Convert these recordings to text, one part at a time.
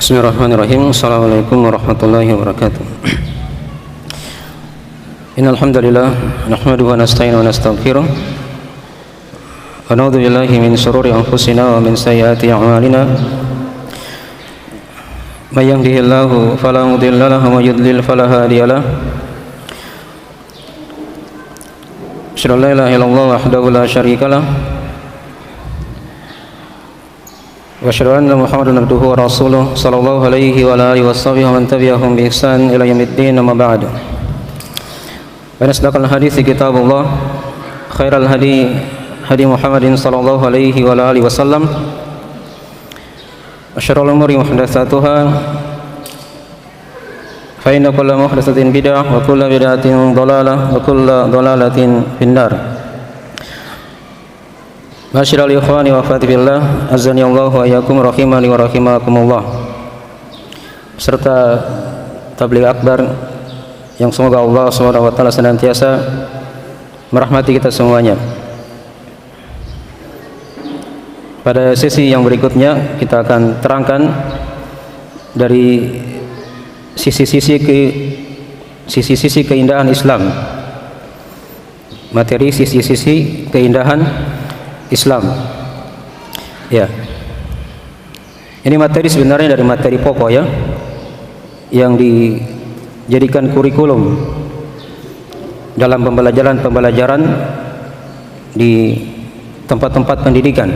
Bismillahirrahmanirrahim. Assalamualaikum warahmatullahi wabarakatuh. Innal hamdalillah nahmaduhu wa nasta'inu wa nastaghfiruh wa na'udzu billahi min shururi anfusina wa min sayyiati a'malina. May yahdihillahu fala mudilla lahu wa may yudlil fala hadiya lahu. Asyhadu an la ilaha illallah wahdahu la syarika lahu wa asyhadu anna Muhammadan abduhu wa rasuluh sallallahu alaihi wa alihi washabihi wa man tabi'ahum bi ihsan ila yaumiddin, amma ba'du. Fa asdaqal hadithi kitabullah, khairal hadi hadi Muhammadin sallallahu alaihi wa alihi wasallam, wa syarrul umuri muhdatsatuha, fa inna kulla muhdatsatin bid'ah wa kulla bid'atin dhalalah wa kulla dhalalatin finnar. Masyiral ikhwani wa akhwati fillah, azani Allah wa iyyakum rahimani wa rahimakumullah. Serta tabligh akbar yang semoga Allah Subhanahu wa taala senantiasa merahmati kita semuanya. Pada sesi yang berikutnya kita akan terangkan dari sisi-sisi keindahan Islam. Materi sisi-sisi keindahan Islam. Ya. Ini materi sebenarnya dari materi pokok ya, yang dijadikan kurikulum dalam pembelajaran di tempat-tempat pendidikan,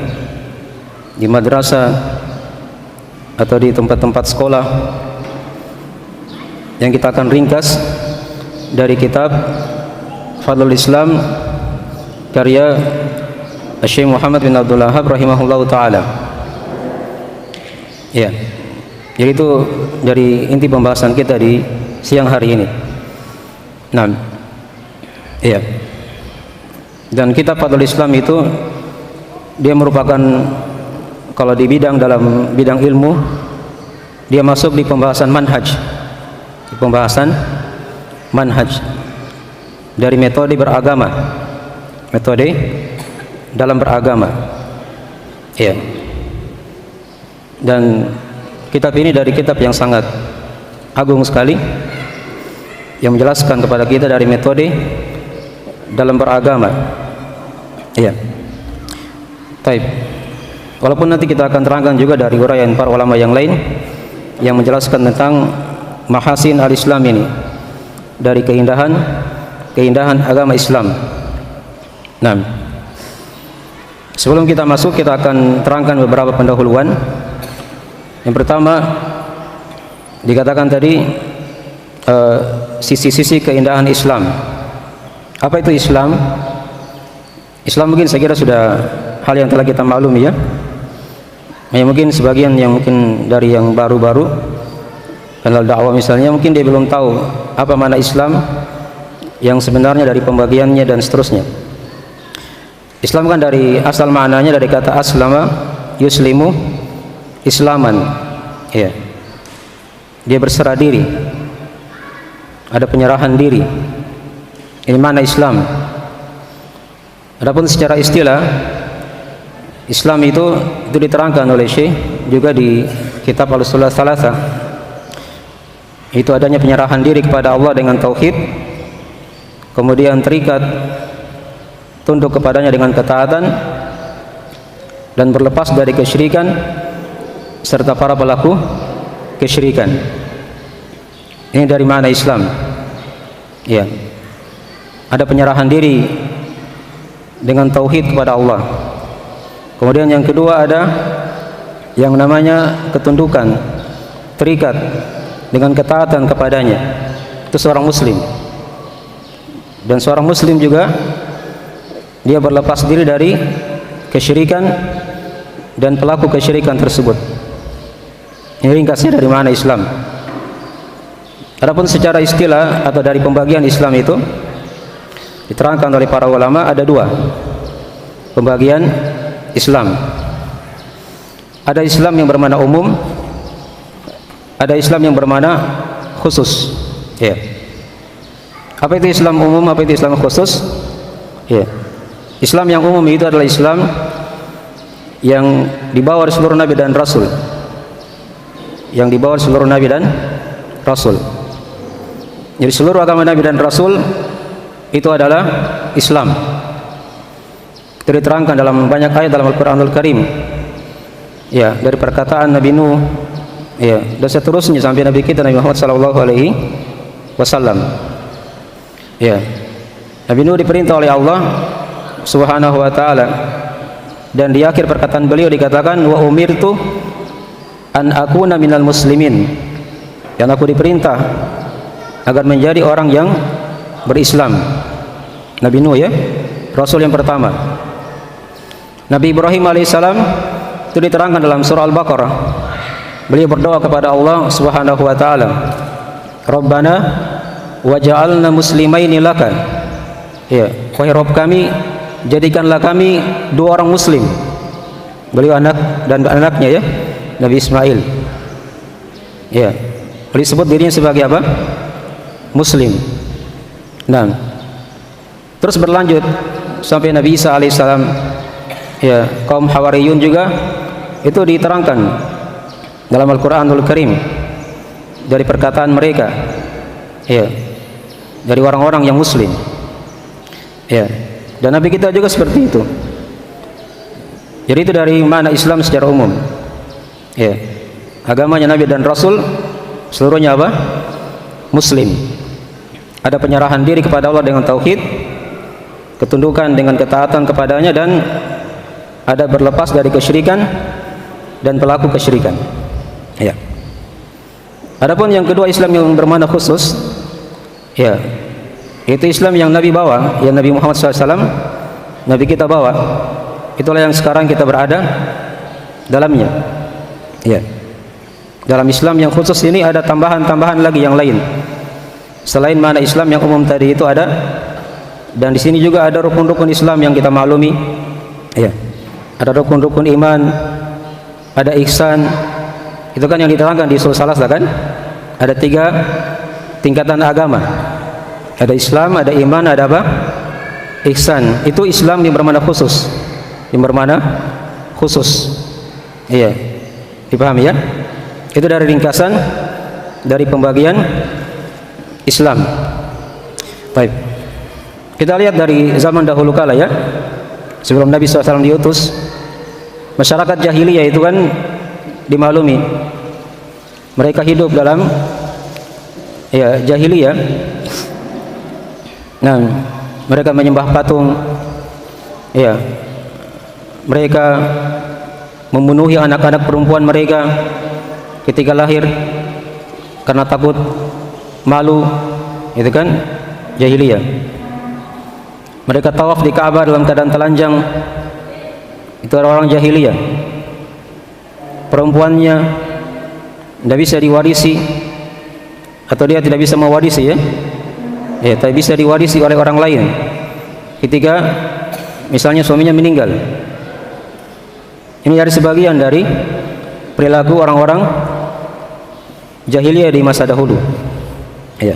di madrasah atau di tempat-tempat sekolah, yang kita akan ringkas dari kitab Fadlul Islam karya Syekh Muhammad bin Abdul Wahhab rahimahullahu taala. Ya. Jadi itu dari inti pembahasan kita di siang hari ini. Nah. Iya. Dan kitab Fadlul Islam itu dia merupakan, kalau di dalam bidang ilmu, dia masuk di pembahasan manhaj. Di pembahasan manhaj dari metode beragama. Metode dalam beragama. Ya. Dan kitab ini dari kitab yang sangat agung sekali, yang menjelaskan kepada kita dari metode dalam beragama. Ya. Baik. Walaupun nanti kita akan terangkan juga dari uraian para ulama yang lain yang menjelaskan tentang mahasin al-Islam ini, dari keindahan agama Islam. Nah, sebelum kita masuk, kita akan terangkan beberapa pendahuluan. Yang pertama, dikatakan tadi sisi-sisi keindahan Islam. Apa itu Islam? Islam mungkin saya kira sudah hal yang telah kita maklumi ya. Mungkin sebagian yang mungkin dari yang baru-baru kenal dakwah misalnya, mungkin dia belum tahu apa makna Islam yang sebenarnya dari pembagiannya dan seterusnya. Islam kan dari asal maknanya dari kata aslama yuslimu islaman. Ya. Dia berserah diri. Ada penyerahan diri. Ini makna Islam. Adapun secara istilah, Islam itu diterangkan oleh Syekh juga di kitab Al-Ushul Tsalatsa. Itu adanya penyerahan diri kepada Allah dengan tauhid, kemudian terikat tunduk kepadanya dengan ketaatan, dan berlepas dari kesyirikan serta para pelaku kesyirikan. Ini dari makna Islam. Ya. Ada penyerahan diri dengan tauhid kepada Allah. Kemudian yang kedua ada yang namanya ketundukan, terikat dengan ketaatan kepadanya. Itu seorang muslim. Dan seorang muslim juga dia berlepas diri dari kesyirikan dan pelaku kesyirikan tersebut. Ini ringkasnya dari mana Islam. Adapun secara istilah atau dari pembagian Islam itu diterangkan oleh para ulama, ada dua pembagian Islam. Ada Islam yang bermakna umum, ada Islam yang bermakna khusus. Ya. Apa itu Islam umum, apa itu Islam khusus? Ya. Islam yang umum itu adalah Islam yang dibawa oleh seluruh nabi dan rasul. yang dibawa seluruh nabi dan rasul. Jadi seluruh agama nabi dan rasul itu adalah Islam. Itu diterangkan dalam banyak ayat dalam Al-Qur'anul Karim. Ya, dari perkataan Nabi Nuh, ya, dan seterusnya sampai Nabi kita Nabi Muhammad sallallahu alaihi wasallam. Ya. Nabi Nuh diperintah oleh Allah Subhanahu wa taala, dan di akhir perkataan beliau dikatakan wa umirtu an akuna minal muslimin. Dan aku diperintah agar menjadi orang yang berislam. Nabi Nuh, ya, rasul yang pertama. Nabi Ibrahim alaihissalam itu diterangkan dalam surah Al-Baqarah. Beliau berdoa kepada Allah Subhanahu wa taala, Rabbana waj'alna muslimaini laka. Ya, wahai Rabb kami, jadikanlah kami dua orang muslim. Beliau anak dan anaknya, ya, Nabi Ismail. Ya, beliau sebut dirinya sebagai apa? Muslim. Nah, terus berlanjut sampai Nabi Isa alaihissalam. Ya, kaum Hawariyun juga itu diterangkan dalam Al-Qur'anul Karim dari perkataan mereka. Ya, dari orang-orang yang muslim. Ya, dan Nabi kita juga seperti itu. Jadi itu dari mana Islam secara umum. Ya, agamanya Nabi dan Rasul seluruhnya apa? Muslim. Ada penyerahan diri kepada Allah dengan tauhid, ketundukan dengan ketaatan kepadanya, dan ada berlepas dari kesyirikan dan pelaku kesyirikan. Ya. Adapun yang kedua, Islam yang bermakna khusus, ya, itu Islam yang Nabi bawa, yang Nabi Muhammad SAW, Nabi kita bawa. Itulah yang sekarang kita berada dalamnya. Ya. Dalam Islam yang khusus ini ada tambahan-tambahan lagi yang lain. Selain mana Islam yang umum tadi itu ada, dan di sini juga ada rukun-rukun Islam yang kita maklumi. Ya. Ada rukun-rukun iman, ada ihsan. Itu kan yang diterangkan di Ushul Salasah kan? Ada 3 tingkatan agama. Ada Islam, ada iman, ada apa? Ihsan. Itu Islam yang bermakna khusus. Yang bermakna khusus. Iya. Dipahami, ya? Itu dari ringkasan dari pembagian Islam. Baik. Kita lihat dari zaman dahulu kala, ya. Sebelum Nabi SAW diutus, masyarakat jahiliyah itu kan dimaklumi. Mereka hidup dalam, ya, jahiliyah. Nah, mereka menyembah patung. Ya. Mereka membunuhi anak-anak perempuan mereka ketika lahir karena takut malu, itu kan jahiliyah. Mereka tawaf di Ka'bah dalam keadaan telanjang. Itu orang-orang jahiliyah. Perempuannya tidak bisa diwarisi, atau dia tidak bisa mewarisi, ya. Ya, tapi bisa diwarisi oleh orang lain ketika misalnya suaminya meninggal. Ini dari sebagian dari perilaku orang-orang jahiliyah di masa dahulu. Ya.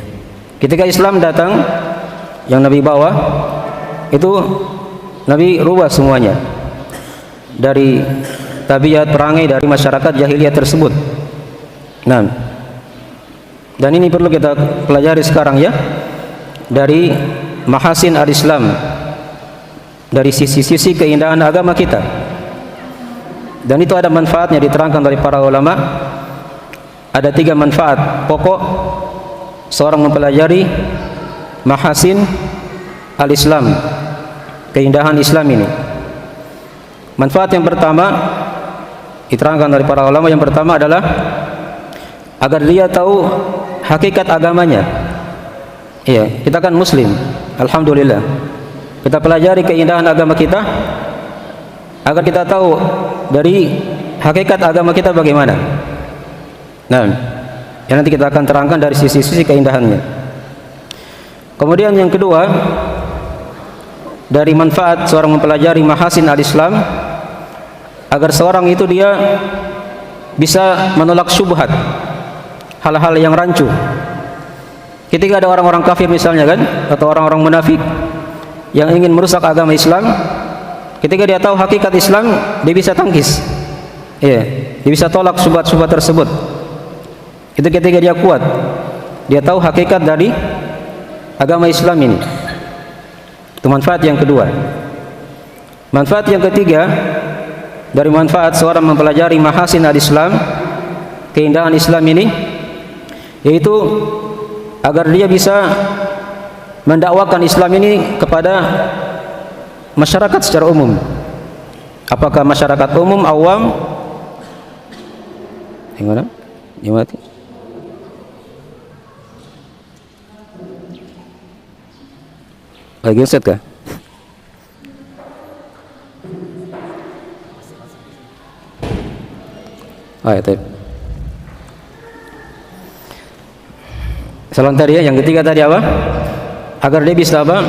Ketika Islam datang, yang Nabi bawa itu Nabi rubah semuanya dari tabiat perangai dari masyarakat jahiliyah tersebut. Nah, dan ini perlu kita pelajari sekarang, ya, dari mahasin al-Islam, dari sisi-sisi keindahan agama kita. Dan itu ada manfaatnya diterangkan dari para ulama. Ada 3 manfaat pokok seorang mempelajari mahasin al-Islam, keindahan Islam ini. Manfaat yang pertama diterangkan dari para ulama, yang pertama adalah agar dia tahu hakikat agamanya. Iya, kita kan muslim, alhamdulillah. Kita pelajari keindahan agama kita agar kita tahu dari hakikat agama kita bagaimana. Nah, yang nanti kita akan terangkan dari sisi-sisi keindahannya. Kemudian yang kedua, dari manfaat seorang mempelajari mahasin al-Islam, agar seorang itu dia bisa menolak syubhat, hal-hal yang rancu. Ketika ada orang-orang kafir misalnya kan, atau orang-orang munafik yang ingin merusak agama Islam, ketika dia tahu hakikat Islam, dia bisa tangkis. Iya, dia bisa tolak syubhat-syubhat tersebut. Itu ketika dia kuat, dia tahu hakikat dari agama Islam ini. Itu manfaat yang kedua. Manfaat yang ketiga dari manfaat seorang mempelajari mahasin al-Islam, keindahan Islam ini, yaitu agar dia bisa mendakwakan Islam ini kepada masyarakat secara umum. Apakah masyarakat umum, awam, gimana? Gimana? Lagi set kah? Ya, salam tadi ya. Yang ketiga tadi apa? Agar dia bisa apa?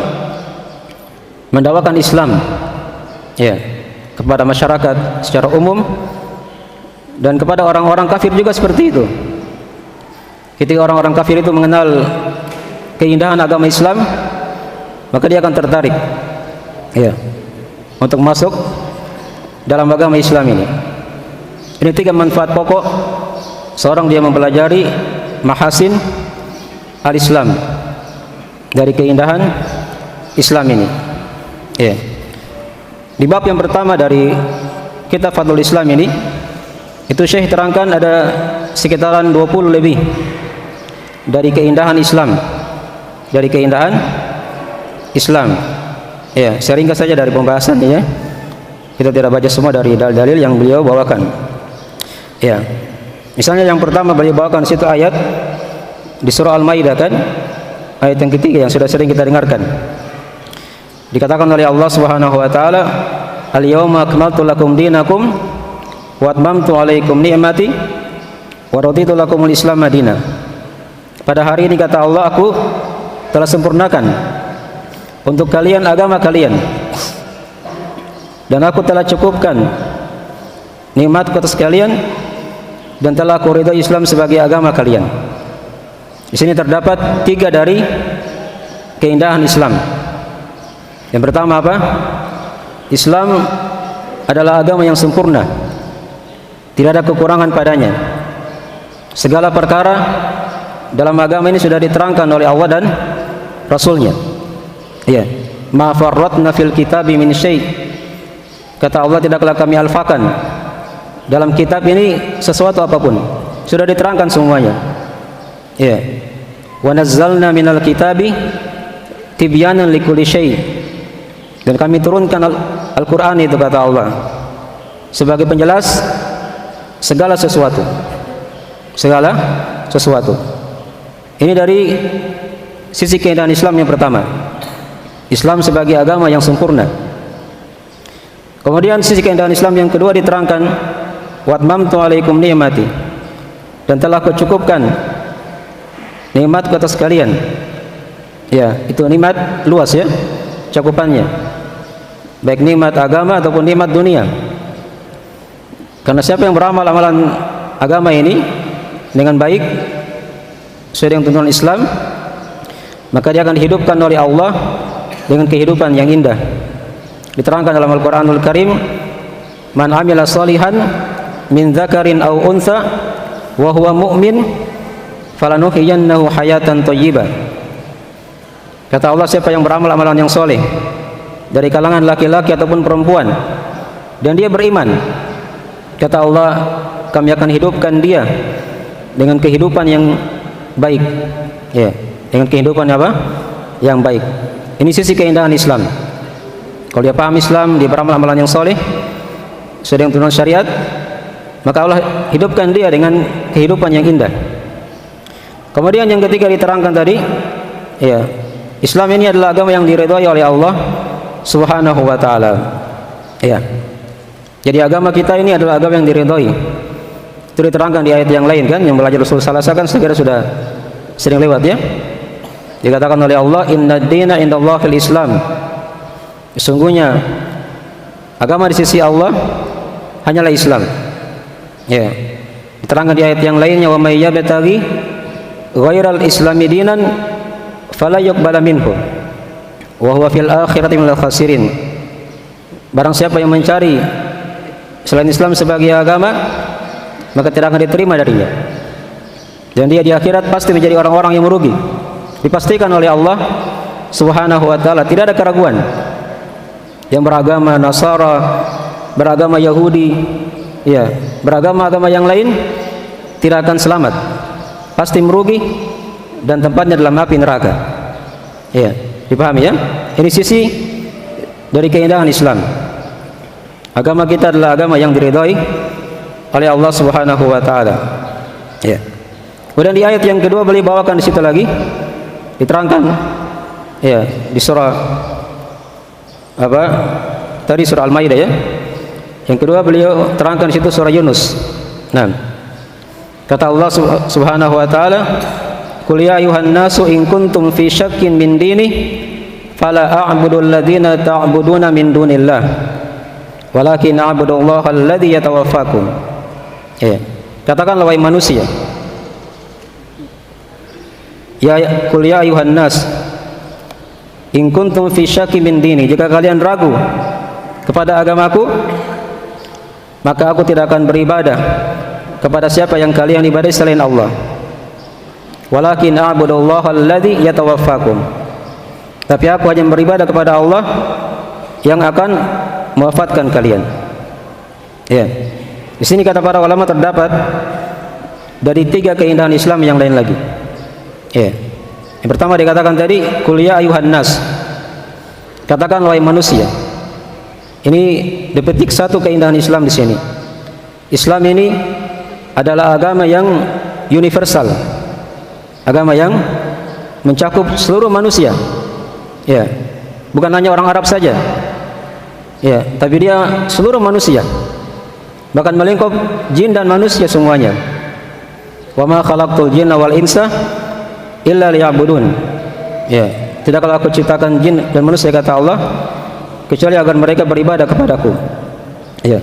Mendakwakan Islam, ya, kepada masyarakat secara umum dan kepada orang-orang kafir juga seperti itu. Ketika orang-orang kafir itu mengenal keindahan agama Islam, maka dia akan tertarik, ya, untuk masuk dalam agama Islam ini. Ini tiga manfaat pokok seorang dia mempelajari mahasin al-Islam, dari keindahan Islam ini. Ya. Di bab yang pertama dari kitab Fadlul Islam ini, itu Syekh terangkan ada sekitaran 20 lebih dari keindahan Islam, dari keindahan Islam. Ya, saya ringkas saja dari pembahasan ini ya. Kita tidak baca semua dari dalil-dalil yang beliau bawakan. Ya, misalnya yang pertama beliau bawakan situ ayat di surah Al-Maidah kan, ayat yang ketiga yang sudah sering kita dengarkan. Dikatakan oleh Allah Subhanahu wa taala, "Al-yauma akmaltu lakum dinakum wa atmamtu 'alaikum ni'mati wa raditu lakumul Islam madina." Pada hari ini kata Allah, aku telah sempurnakan untuk kalian agama kalian dan aku telah cukupkan nikmatku atas kalian dan telah aku ridhoi Islam sebagai agama kalian. Di sini terdapat tiga dari keindahan Islam. Yang pertama apa? Islam adalah agama yang sempurna, tidak ada kekurangan padanya. Segala perkara dalam agama ini sudah diterangkan oleh Allah dan Rasulnya. Ya, ma farratna fil kitabi min syai'. Kata Allah, tidaklah kami alfakan dalam kitab ini sesuatu apapun, sudah diterangkan semuanya. Ya, wa nazzalna minal kitabi tibyanan likulli syai'. Dan kami turunkan Al-Qur'an itu kata Allah sebagai penjelas segala sesuatu. Segala sesuatu. Ini dari sisi keindahan Islam yang pertama. Islam sebagai agama yang sempurna. Kemudian sisi keindahan Islam yang kedua diterangkan, wa atmamtu 'alaikum ni'mati, dan telah kucukupkan nikmatku atas kalian. Ya, itu nikmat luas ya, cakupannya. Baik nikmat agama ataupun nikmat dunia. Karena siapa yang beramal amalan agama ini dengan baik sesuai dengan tuntunan Islam, maka dia akan dihidupkan oleh Allah dengan kehidupan yang indah. Diterangkan dalam Al-Qur'anul Karim, man amila shalihan min dzakarin aw untha wa huwa mu'min falanuhyiyannahu hayatan thayyibah. Kata Allah, siapa yang beramal amalan yang soleh dari kalangan laki-laki ataupun perempuan dan dia beriman, kata Allah, kami akan hidupkan dia dengan kehidupan yang baik. Ya, dengan kehidupan apa? Yang baik. Ini sisi keindahan Islam. Kalau dia paham Islam, dia beramal amalan yang soleh sesuai dengan tuntunan syariat, maka Allah hidupkan dia dengan kehidupan yang indah. Kemudian yang ketiga diterangkan tadi, ya, Islam ini adalah agama yang diridhai oleh Allah Subhanahu wa taala. Ya. Jadi agama kita ini adalah agama yang diridhai. Itu diterangkan di ayat yang lain kan, yang belajar Rasul sallallahu alaihi wasallam kan segera sudah sering lewat ya. Dikatakan oleh Allah, inna dina indallahil Islam. Sesungguhnya agama di sisi Allah hanyalah Islam. Ya. Diterangkan di ayat yang lainnya, wa may yabtaghi ghairal islami dinan fala yuqbala minhu wa huwa fil akhirati minal khasirin. Barang siapa yang mencari selain Islam sebagai agama, maka tidak akan diterima darinya. dan dia di akhirat pasti menjadi orang-orang yang merugi. Dipastikan oleh Allah Subhanahu wa taala, tidak ada keraguan. Yang beragama Nasara, beragama Yahudi, ya, beragama-agama yang lain tidak akan selamat. Pasti merugi dan tempatnya dalam api neraka. Ya, dipahami ya? Ini sisi dari keindahan Islam. Agama kita adalah agama yang diridhai oleh Allah Subhanahu wa taala. Ya. Kemudian di ayat yang kedua beliau bawakan di situ lagi diterangkan ya di surah apa? Tadi surah Al-Maidah ya. Yang kedua beliau terangkan di situ surah Yunus. Nah, kata Allah Subhanahu wa taala, "Qul ya ayuhan nasu in kuntum fi syakkin min dini fala a'budu alladziina ta'buduna min dunillah walakin a'budu allaha alladzi yatawaffakum." Ya. Katakanlah wahai manusia, ya qul ya ayuhan nas in kuntum fi syakkin min dini, jika kalian ragu kepada agamaku, maka aku tidak akan beribadah kepada siapa yang kalian ibadai selain Allah. Walakin a'budullaha alladzi yatawaffakum, tapi aku hanya beribadah kepada Allah yang akan mewafatkan kalian. Ya. Di sini kata para ulama terdapat dari 3 keindahan Islam yang lain lagi. Ya. Yang pertama dikatakan tadi, qul ya ayuhan nas, katakan wahai manusia. Ini dipetik satu keindahan Islam di sini. Islam ini adalah agama yang universal, agama yang mencakup seluruh manusia. Ya, bukan hanya orang Arab saja. Ya, tapi dia seluruh manusia, bahkan melingkup jin dan manusia semuanya. Wa ma khalaqtul jinna wal insa illa liya'budun. Ya, tidak kalau aku ciptakan jin dan manusia, kata Allah, kecuali agar mereka beribadah kepadaku. Ya.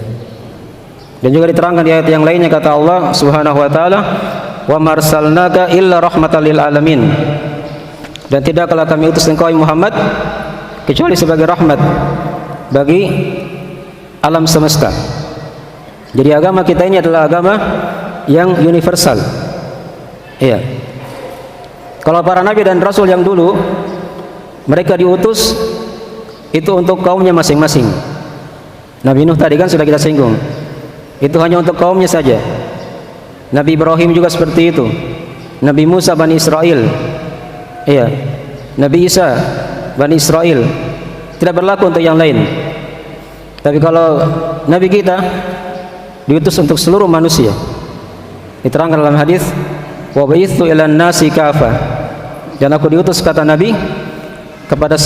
Dan juga diterangkan di ayat yang lainnya, kata Allah Subhanahu wa taala, "Wa marsalnaka illa rahmatan lil alamin." Dan tidaklah kami utus engkau Muhammad kecuali sebagai rahmat bagi alam semesta. Jadi agama kita ini adalah agama yang universal. Iya. Kalau para nabi dan rasul yang dulu, mereka diutus itu untuk kaumnya masing-masing. Nabi Nuh tadi kan sudah kita singgung, itu hanya untuk kaumnya saja. Nabi Ibrahim juga seperti itu. Nabi Musa Bani Israel, iya. Nabi Isa Bani Israel, tidak berlaku untuk yang lain. Tapi kalau Nabi kita diutus untuk seluruh manusia. Diterangkan dalam hadis, wa ba'itsu ilan nasi kafa, dan aku diutus, kata Nabi, kepada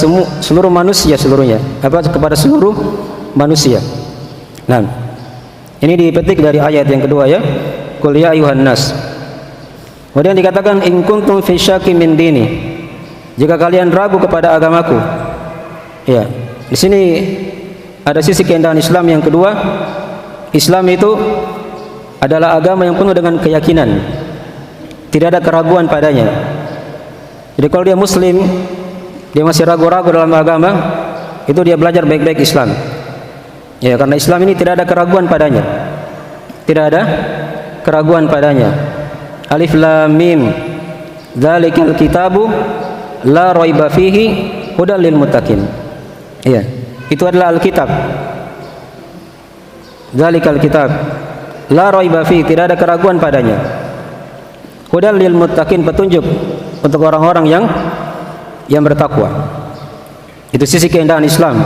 seluruh manusia seluruhnya, kepada seluruh manusia. Nah, ini dipetik dari ayat yang kedua ya, qul ya ayuhan nas. Kemudian dikatakan in kuntum fi syakkin min dini, jika kalian ragu kepada agamaku. Ya, di sini ada sisi keindahan Islam yang kedua. Islam itu adalah agama yang penuh dengan keyakinan, tidak ada keraguan padanya. Jadi kalau dia muslim, dia masih ragu-ragu dalam agama, itu dia belajar baik-baik Islam. Ya, karena Islam ini tidak ada keraguan padanya. Tidak ada keraguan padanya. Alif lam mim, dzalikal kitabu la raiba fihi hudal lil muttaqin. Iya, itu adalah Alkitab. Dzalikal kitab la raiba fihi, tidak ada keraguan padanya. Hudal lil muttaqin, petunjuk untuk orang-orang yang bertakwa. Itu sisi keindahan Islam,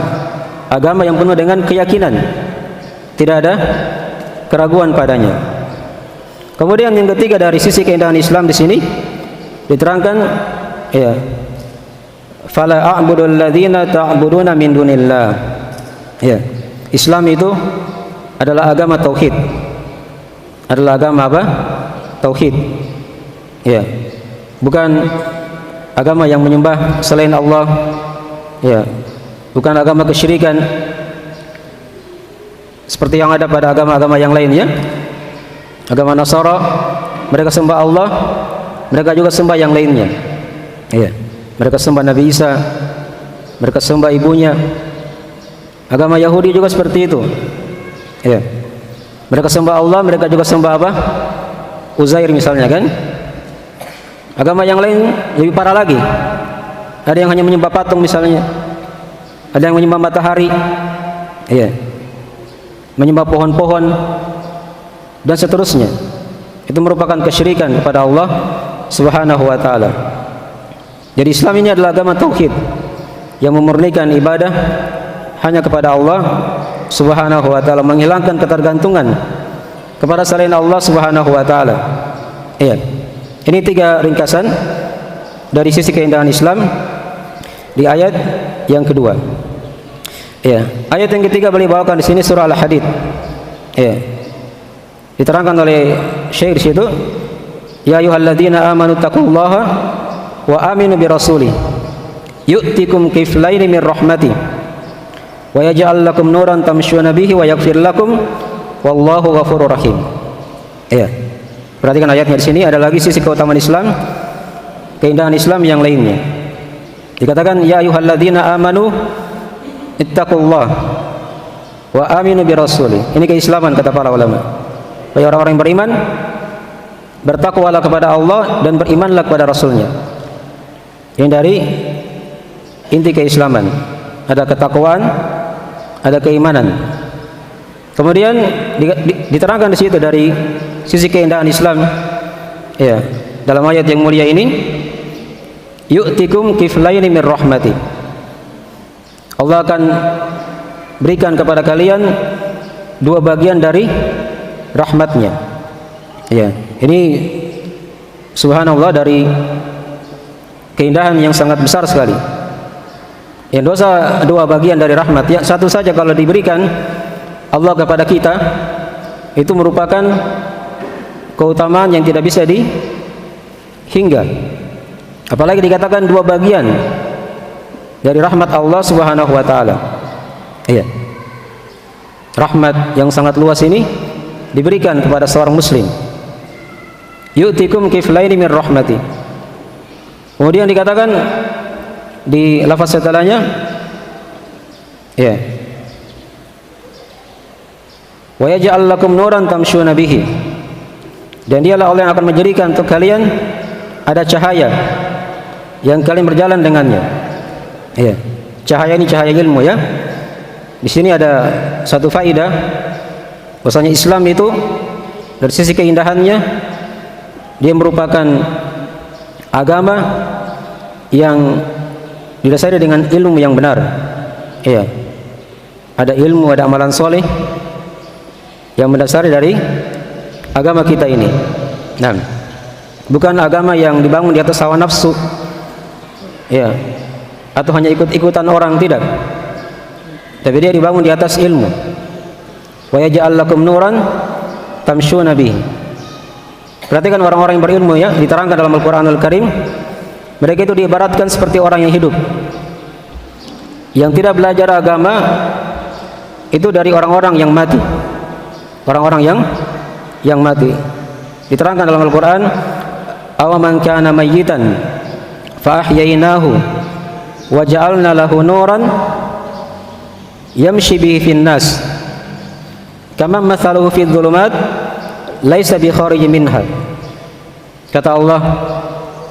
agama yang penuh dengan keyakinan, tidak ada keraguan padanya. Kemudian yang ketiga dari sisi keindahan Islam di sini diterangkan, ya, fala a'budul ladzina ta'buduna min dunillah. Ya, Islam itu adalah agama tauhid. Adalah agama apa? Tauhid. Ya. Bukan agama yang menyembah selain Allah. Ya. Bukan agama kesyirikan seperti yang ada pada agama-agama yang lain ya. Agama Nasara, mereka sembah Allah, mereka juga sembah yang lainnya. Ya. Mereka sembah Nabi Isa, mereka sembah ibunya. Agama Yahudi juga seperti itu. Ya. Mereka sembah Allah, mereka juga sembah apa? Uzair misalnya kan? Agama yang lain lebih parah lagi. Ada yang hanya menyembah patung misalnya, ada yang menyembah matahari, ya, menyembah pohon-pohon dan seterusnya. Itu merupakan kesyirikan kepada Allah Subhanahu wa taala. Jadi Islam ini adalah agama tauhid yang memurnikan ibadah hanya kepada Allah Subhanahu wa taala, menghilangkan ketergantungan kepada selain Allah Subhanahu wa taala. Iya. Ini 3 ringkasan dari sisi keindahan Islam di ayat yang kedua. Iya. Ayat yang ketiga beliau bawakan di sini surah Al-Hadid. Iya. Diterangkan oleh Syekh di situ, ya ayyuhalladzina amanu taqullaha wa aminu bi rasuli yu'tikum kiflaini min rahmati wa yaj'al lakum nuran tamshuna bihi wa yaghfir lakum wallahu ghafurur rahim. Iya. Perhatikan ayatnya di sini, ada lagi sisi keutamaan Islam, keindahan Islam yang lainnya. Dikatakan ya ayyuhalladzina amanu ittaqullah wa aminu bi rasuli. Ini keislaman kata para ulama. Bagi orang-orang yang beriman, bertakwalah kepada Allah dan berimanlah kepada Rasulnya. Ini dari inti keislaman. Ada ketakwaan, ada keimanan. Kemudian diterangkan di situ dari sisi keindahan Islam, ya, dalam ayat yang mulia ini, yu'tikum kiflaini min rahmati. Allah akan berikan kepada kalian 2 bagian dari rahmatnya. Ya, ini subhanallah dari keindahan yang sangat besar sekali. Yang dosa 2 bagian dari rahmat, ya, satu saja kalau diberikan Allah kepada kita, itu merupakan keutamaan yang tidak bisa dihingga. Apalagi dikatakan 2 bagian dari rahmat Allah Subhanahu wa taala. Iya. Rahmat yang sangat luas ini diberikan kepada seorang muslim. Yu'tikum kiflaini min rahmati. Kemudian dikatakan di lafaz setelahnya, ya, wa yaj'al lakum nuran tamshuna bihi. Dan dialah Allah yang akan menjadikan untuk kalian ada cahaya yang kalian berjalan dengannya. Ya. Cahaya ini cahaya ilmu, ya. Di sini ada satu faedah, bahwasanya Islam itu dari sisi keindahannya dia merupakan agama yang didasari dengan ilmu yang benar. Ya. Ada ilmu, ada amalan soleh yang mendasari dari agama kita ini. Nah, bukan agama yang dibangun di atas hawa nafsu, ya, atau hanya ikut-ikutan orang, tidak. Tapi dia dibangun di atas ilmu. Wa yaj'al lakum nuran tamshuna bihi. Perhatikan orang-orang yang berilmu, ya, diterangkan dalam Al-Qur'anul Karim, mereka itu diibaratkan seperti orang yang hidup. Yang tidak belajar agama itu dari orang-orang yang mati. Orang-orang yang mati. Diterangkan dalam Al-Qur'an, awaman kana mayyitan fa ahyainahu wa ja'alna lahu nuran yamshi bihi fin nas kama mathaluhu fi dhulumat laisa bi kharijin minha. Kata Allah,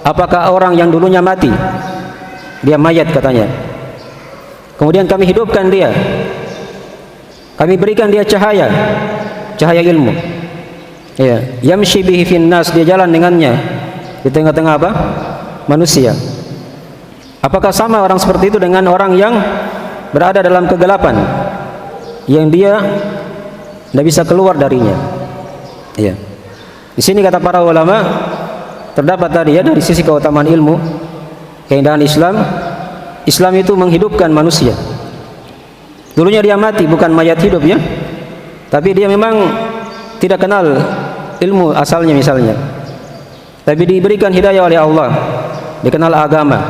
apakah orang yang dulunya mati, dia mayat katanya, kemudian kami hidupkan dia, kami berikan dia cahaya, cahaya ilmu, ya, yamshi bihi fin nas, dia jalan dengannya di tengah-tengah apa? Manusia. Apakah sama orang seperti itu dengan orang yang berada dalam kegelapan yang dia tidak bisa keluar darinya? Ya. Di sini kata para ulama terdapat tadi, ya, dari sisi keutamaan ilmu, keindahan Islam. Islam itu menghidupkan manusia. Dulunya dia mati, bukan mayat hidup, ya, tapi dia memang tidak kenal ilmu asalnya misalnya, tapi diberikan hidayah oleh Allah, dikenal agama.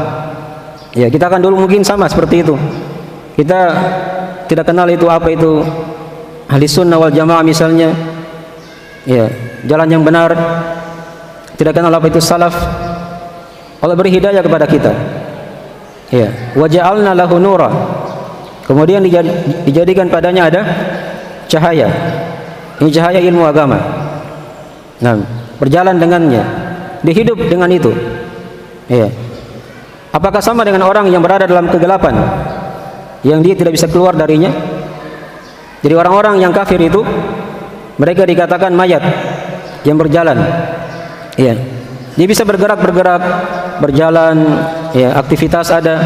Ya, kita kan dulu mungkin sama seperti itu. Kita tidak kenal itu apa itu ahli sunnah wal jamaah misalnya, ya, jalan yang benar, tidak kenal apa itu salaf. Allah beri hidayah kepada kita, ya, wa ja'alna lahu nura, kemudian dijadikan padanya ada cahaya. Ini cahaya ilmu agama. Nah, berjalan dengannya, dihidup dengan itu. Ya. Apakah sama dengan orang yang berada dalam kegelapan yang dia tidak bisa keluar darinya? Jadi orang-orang yang kafir itu mereka dikatakan mayat yang berjalan. Ya. Dia bisa bergerak, berjalan, ya, aktivitas ada.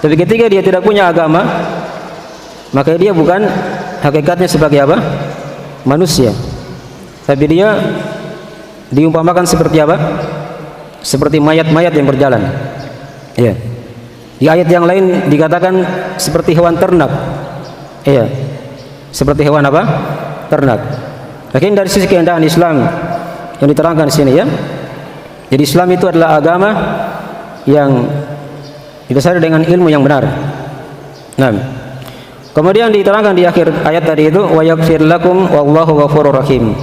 Tapi ketika dia tidak punya agama, maka dia bukan hakikatnya sebagai apa? Manusia. Tapi dia diumpamakan seperti apa? Seperti mayat-mayat yang berjalan. Ya. Di ayat yang lain dikatakan seperti hewan ternak. Ya. Seperti hewan apa? Ternak. Lakin dari sisi keindahan Islam yang diterangkan di sini, ya. Jadi Islam itu adalah agama yang didasari dengan ilmu yang benar. Nah, kemudian diterangkan di akhir ayat tadi itu, wa yaghfir lakum wallahu ghafurur rahim.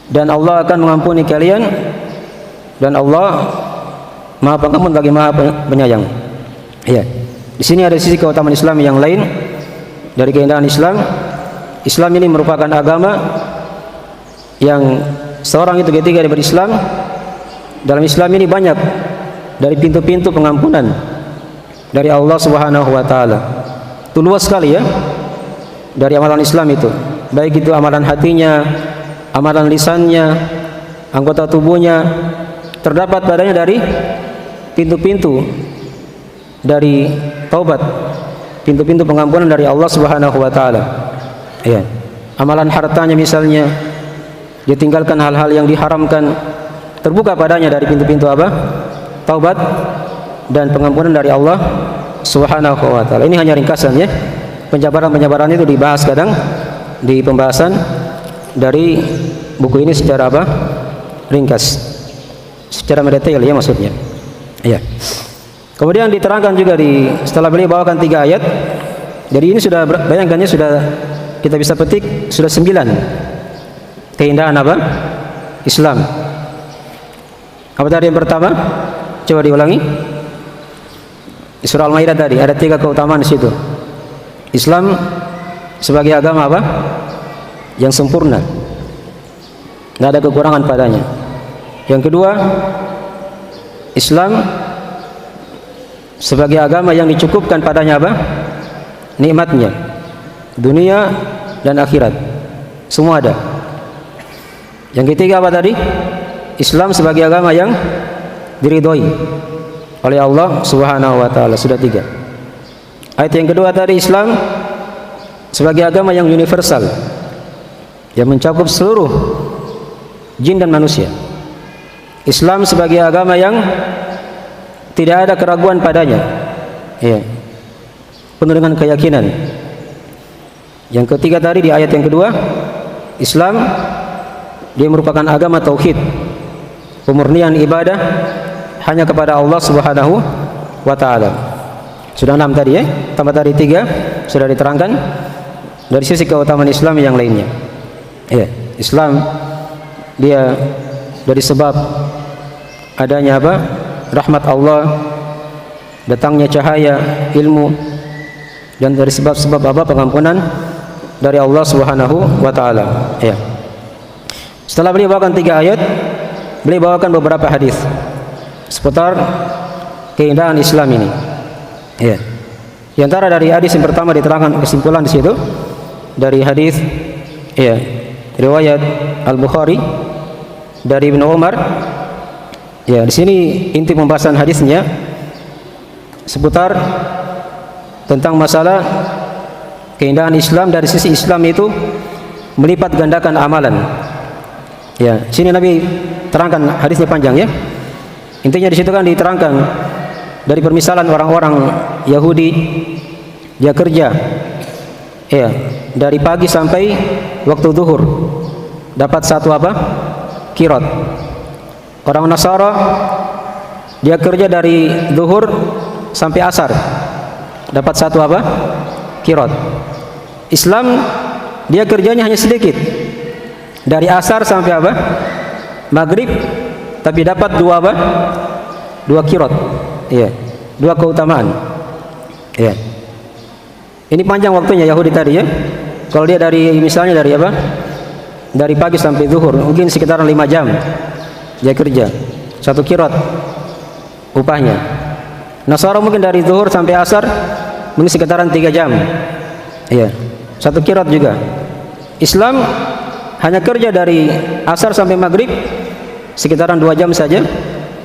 Dan Allah akan mengampuni kalian, dan Allah Maha Pengampun bagi Maha Penyayang. Ya. Di sini ada sisi keutamaan Islam yang lain. Dari keindahan Islam, Islam ini merupakan agama yang seorang itu ketika dia berislam, dalam Islam ini banyak dari pintu-pintu pengampunan dari Allah Subhanahu wa taala. Itu luas sekali, ya. Dari amalan Islam itu, baik itu amalan hatinya, amalan lisannya, anggota tubuhnya, terdapat padanya dari pintu-pintu dari taubat, pintu-pintu pengampunan dari Allah Subhanahu wa taala. Ya. Amalan hartanya misalnya, dia tinggalkan hal-hal yang diharamkan, terbuka padanya dari pintu-pintu apa? Taubat dan pengampunan dari Allah Subhanahu wa taala. Ini hanya ringkasan, ya. Penjabaran-penjabaran itu dibahas kadang di pembahasan dari buku ini secara apa? Ringkas. Secara mendetail, ya, maksudnya. Ya. Kemudian diterangkan juga setelah beliau bawakan 3 ayat. Jadi ini sudah, bayangkannya sudah kita bisa petik sudah 9 keindahan apa? Islam. Apa tadi yang pertama? Coba diulangi. Di surah Al-Maidah tadi ada 3 keutamaan di situ. Islam sebagai agama apa? Yang sempurna, tidak ada kekurangan padanya. Yang kedua, Islam sebagai agama yang dicukupkan padanya apa? Nikmatnya, dunia dan akhirat, semua ada. Yang ketiga apa tadi? Islam sebagai agama yang diridhoi oleh Allah Subhanahu wa taala. Sudah 3. Ayat yang kedua tadi, Islam sebagai agama yang universal, yang mencakup seluruh jin dan manusia. Islam sebagai agama yang tidak ada keraguan padanya, ya, penuh dengan keyakinan. Yang ketiga tadi di ayat yang kedua, Islam dia merupakan agama tauhid, pemurnian ibadah hanya kepada Allah Subhanahu wa taala. Sudah 6 tadi, ya. Tambah tadi 3 sudah diterangkan dari sisi keutamaan Islam yang lainnya. Ya, Islam dia dari sebab adanya apa? Rahmat Allah, datangnya cahaya ilmu, dan dari sebab-sebab apa? Pengampunan dari Allah Subhanahu wa taala. Ya. Setelah beliau bawakan 3 ayat, beliau bawakan beberapa hadis seputar keindahan Islam ini. Ya. Di antara dari hadis yang pertama diterangkan kesimpulan di situ dari hadis, ya, riwayat Al-Bukhari dari Ibnu Umar. Ya, di sini inti pembahasan hadisnya seputar tentang masalah keindahan Islam. Dari sisi Islam itu melipat gandakan amalan. Ya, sini Nabi terangkan, hadisnya panjang, ya. Intinya di situ kan diterangkan dari permisalan orang-orang Yahudi, dia kerja, ya, dari pagi sampai waktu zuhur dapat 1 apa? Qirot. Orang Nasara dia kerja dari zuhur sampai asar dapat 1 apa? Qirot. Islam dia kerjanya hanya sedikit, dari asar sampai apa? Maghrib, tapi dapat 2 apa? 2 qirot. Iya, 2 keutamaan. Iya. Ini panjang waktunya Yahudi tadi, ya. Kalau dia dari misalnya dari apa? Dari pagi sampai zuhur, mungkin sekitar 5 jam dia kerja. 1 qirot upahnya. Nasara mungkin dari zuhur sampai asar mungkin sekitaran 3 jam. Iya, 1 qirat juga. Islam hanya kerja dari asar sampai maghrib sekitaran 2 jam saja,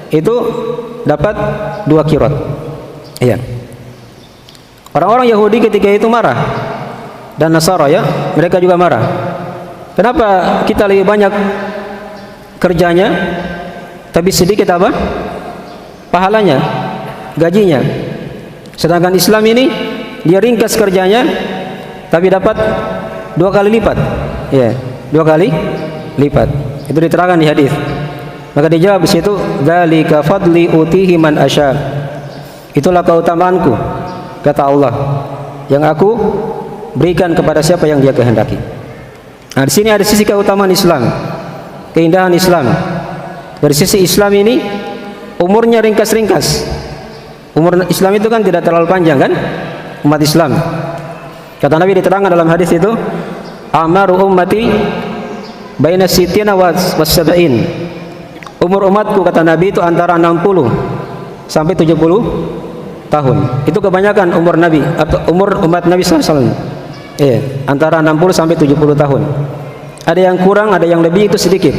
itu dapat 2 qirat. Iya. Orang-orang Yahudi ketika itu marah, dan Nasara ya, mereka juga marah. Kenapa kita lebih banyak kerjanya tapi sedikit apa? Pahalanya, gajinya. Sedangkan Islam ini dia ringkas kerjanya tapi dapat 2 kali lipat. Ya, 2 kali lipat. Itu diterangkan di hadis. Maka dijawab di situ, dzalika fadli utihi man asya. Itulah keutamaanku, kata Allah, yang aku berikan kepada siapa yang dia kehendaki. Nah, di sini ada sisi keutamaan Islam, keindahan Islam. Dari sisi Islam ini umurnya ringkas-ringkas. Umur Islam itu kan tidak terlalu panjang kan? Umat Islam. Kata Nabi diterangkan dalam hadis itu, amaru ummati baina sittina was sab'in. Umur umatku, kata Nabi, itu antara 60 sampai 70 tahun. Itu kebanyakan umur Nabi atau umur umat Nabi SAW. Iya, antara 60 sampai 70 tahun. Ada yang kurang, ada yang lebih, itu sedikit.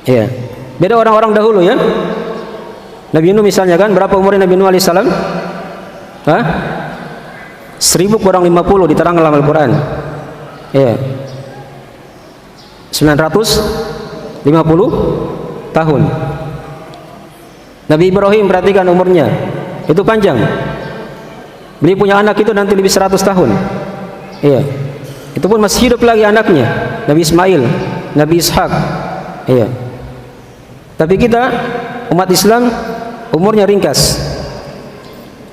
Iya. Beda orang-orang dahulu ya. Nabi Nuh misalnya kan, berapa umurnya Nabi Nuh alaihissalam? 1000 kurang 50 diterangkan dalam Al-Quran. Iya. 950 tahun. Nabi Ibrahim, perhatikan umurnya, itu panjang. Beliau punya anak itu nanti lebih 100 tahun. Iya. Itu pun masih hidup lagi anaknya, Nabi Ismail, Nabi Ishak. Iya. Tapi kita umat Islam umurnya ringkas,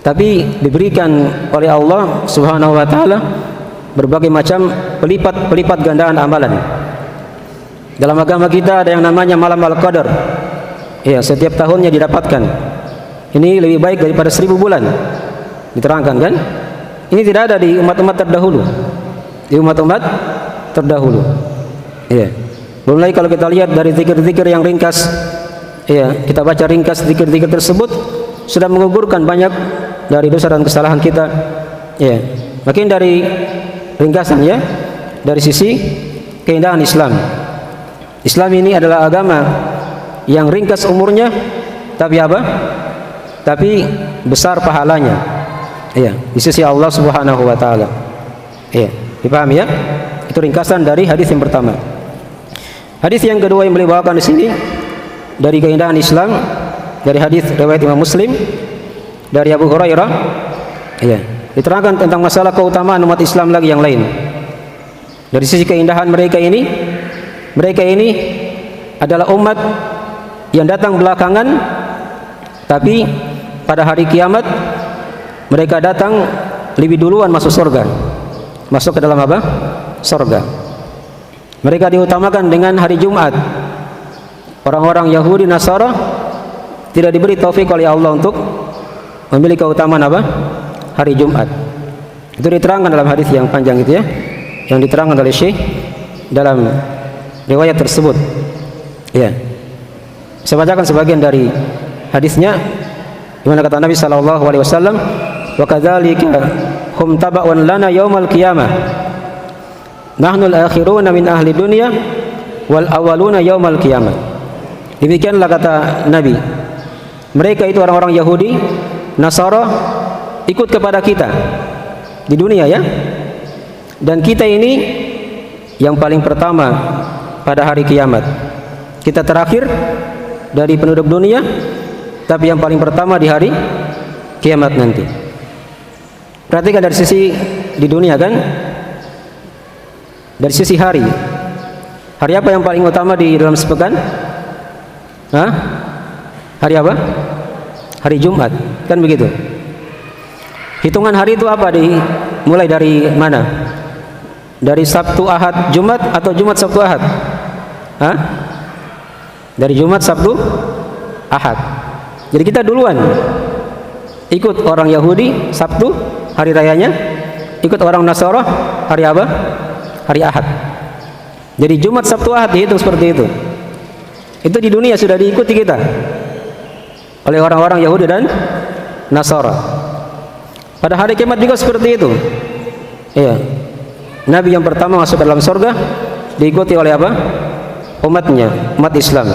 tapi diberikan oleh Allah Subhanahu wa taala berbagai macam pelipat gandaan amalan. Dalam agama kita ada yang namanya malam al-qadar. Ya, setiap tahunnya didapatkan. Ini lebih baik daripada 1000 bulan. Diterangkan kan? Ini tidak ada di umat-umat terdahulu. Di umat-umat terdahulu. Iya. Belum lagi kalau kita lihat dari zikir-zikir yang ringkas. Iya, kita baca ringkas zikir-zikir tersebut sudah menggugurkan banyak dari dosa dan kesalahan kita. Iya. Makin dari ringkasan ya, dari sisi keindahan Islam. Islam ini adalah agama yang ringkas umurnya, tapi apa? Tapi besar pahalanya. Iya, di sisi Allah Subhanahu wa taala. Iya, dipahami ya? Itu ringkasan dari hadis yang pertama. Hadis yang kedua yang beliau bawakan di sini dari keindahan Islam, dari hadis riwayat Imam Muslim dari Abu Hurairah. Iya, diterangkan tentang masalah keutamaan umat Islam lagi yang lain. Dari sisi keindahan mereka ini adalah umat yang datang belakangan, tapi pada hari kiamat mereka datang lebih duluan masuk surga. Masuk ke dalam apa? Surga. Mereka diutamakan dengan hari Jumat. Orang-orang Yahudi Nasara tidak diberi taufik oleh Allah untuk memiliki keutamaan apa? Hari Jumat. Itu diterangkan dalam hadis yang panjang itu ya, yang diterangkan oleh Syekh dalam riwayat tersebut. Ya. Saya bacakan sebagian dari hadisnya, di mana kata Nabi sallallahu alaihi wasallam, "Wa kadzalika hum taba'un lana yaumal qiyamah. Nahnu al-akhiruna min ahli dunya wal awwaluna yaumal qiyamah." Demikianlah kata Nabi, mereka itu orang-orang Yahudi Nasara ikut kepada kita di dunia ya, dan kita ini yang paling pertama pada hari kiamat. Kita terakhir dari penduduk dunia, tapi yang paling pertama di hari kiamat nanti. Perhatikan dari sisi di dunia kan, dari sisi hari apa yang paling utama di dalam sepekan? Hari apa? Hari Jumat, kan begitu. Hitungan hari itu apa? Mulai dari mana? Dari Sabtu, Ahad, Jumat, atau Jumat, Sabtu, Ahad? Dari Jumat, Sabtu, Ahad. Jadi kita duluan ikut orang Yahudi Sabtu hari rayanya, ikut orang Nasara hari apa? Hari Ahad. Jadi Jumat, Sabtu, Ahad dihitung seperti itu. Itu di dunia sudah diikuti kita. oleh orang-orang Yahudi dan Nasara. Pada hari kiamat juga seperti itu. Iya. Nabi yang pertama masuk dalam surga diikuti oleh apa? Umatnya, umat Islam.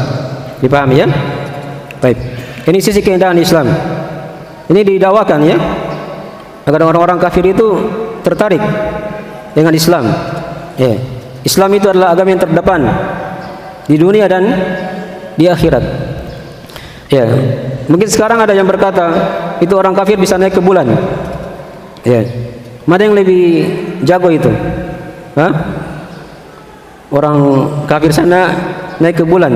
Dipahami ya? Baik. Ini sisi keindahan Islam. Ini didakwakan ya, agar orang-orang kafir itu tertarik dengan Islam. Ya. Islam itu adalah agama yang terdepan di dunia dan di akhirat. Ya. Mungkin sekarang ada yang berkata itu orang kafir bisa naik ke bulan. Ya. Mana yang lebih jago itu? Hah? Orang kafir sana naik ke bulan.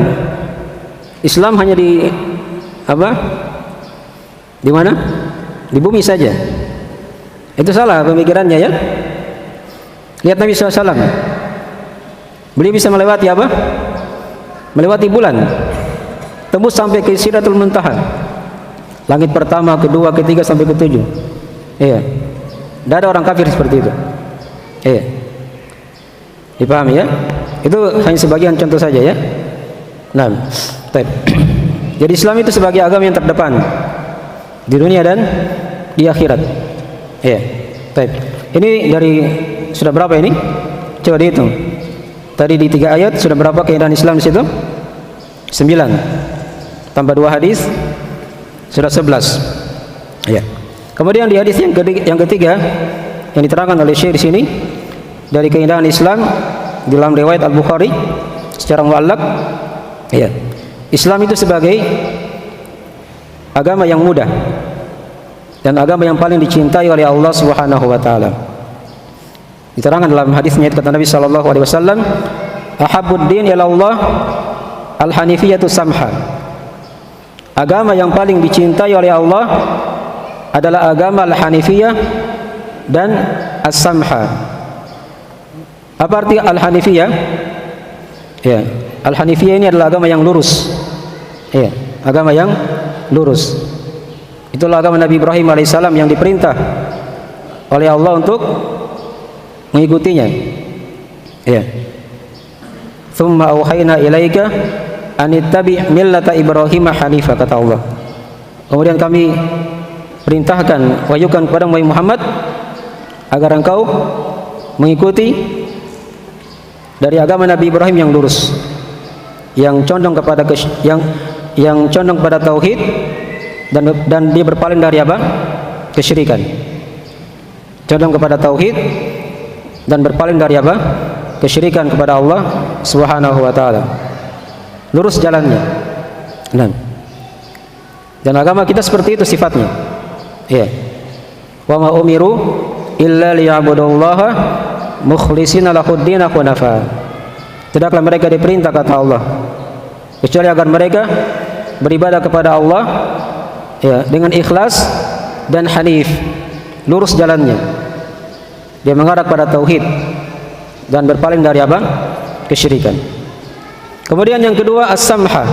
Islam hanya di apa? Di mana? Di bumi saja. Itu salah pemikirannya ya. Lihat Nabi SAW. Beliau bisa melewati apa? Melewati bulan, tembus sampai ke Sidratul Muntaha. Langit pertama, kedua, ketiga sampai ketujuh. Iya. Tidak ada orang kafir seperti itu. Iya. Dipahami ya? Itu hanya sebagian contoh saja ya. Nah, baik. Jadi Islam itu sebagai agama yang terdepan di dunia dan di akhirat. Iya. Baik. Ini dari sudah berapa ini? Coba dihitung. Tadi di 3 ayat sudah berapa keindahan Islam di situ? 9. Tambah 2 hadis sudah 11. Ya. Kemudian di hadis yang ketiga yang diterangkan oleh Syekh di sini dari keindahan Islam dalam riwayat Al-Bukhari secara muallaq, ya. Islam itu sebagai agama yang mudah dan agama yang paling dicintai oleh Allah Subhanahu wa taala. Diterangkan dalam hadisnya kata Nabi sallallahu alaihi wasallam, "Ahabbud din ila Allah al-hanifiyatu samha." Agama yang paling dicintai oleh Allah adalah agama al-hanifiyah dan as-samha. Apa arti al-hanifiyah? Ya, al-hanifiyah ini adalah agama yang lurus. Ya, agama yang lurus. Itulah agama Nabi Ibrahim alaihissalam yang diperintah oleh Allah untuk mengikutinya. Ya. Tsumma auhayna ilaika anittabi' millata Ibrahim hanifa, kata Allah. Kemudian kami perintahkan, wahyukan kepada Muhammad agar engkau mengikuti dari agama Nabi Ibrahim yang lurus, yang condong kepada yang condong pada tauhid dan dia berpaling dari apa? Kesyirikan. Condong kepada tauhid dan berpaling dari apa? Kesyirikan kepada Allah Subhanahu wa taala. Lurus jalannya. Dan agama kita seperti itu sifatnya. Ya. Wa ma umiru illa liya'budullaha mukhlishina lahud-din hunafa. Tidaklah mereka diperintah, kata Allah, kecuali agar mereka beribadah kepada Allah ya dengan ikhlas dan hanif, lurus jalannya. Dia mengarah pada tauhid dan berpaling dari apa? Kesyirikan. Kemudian yang kedua as-samha.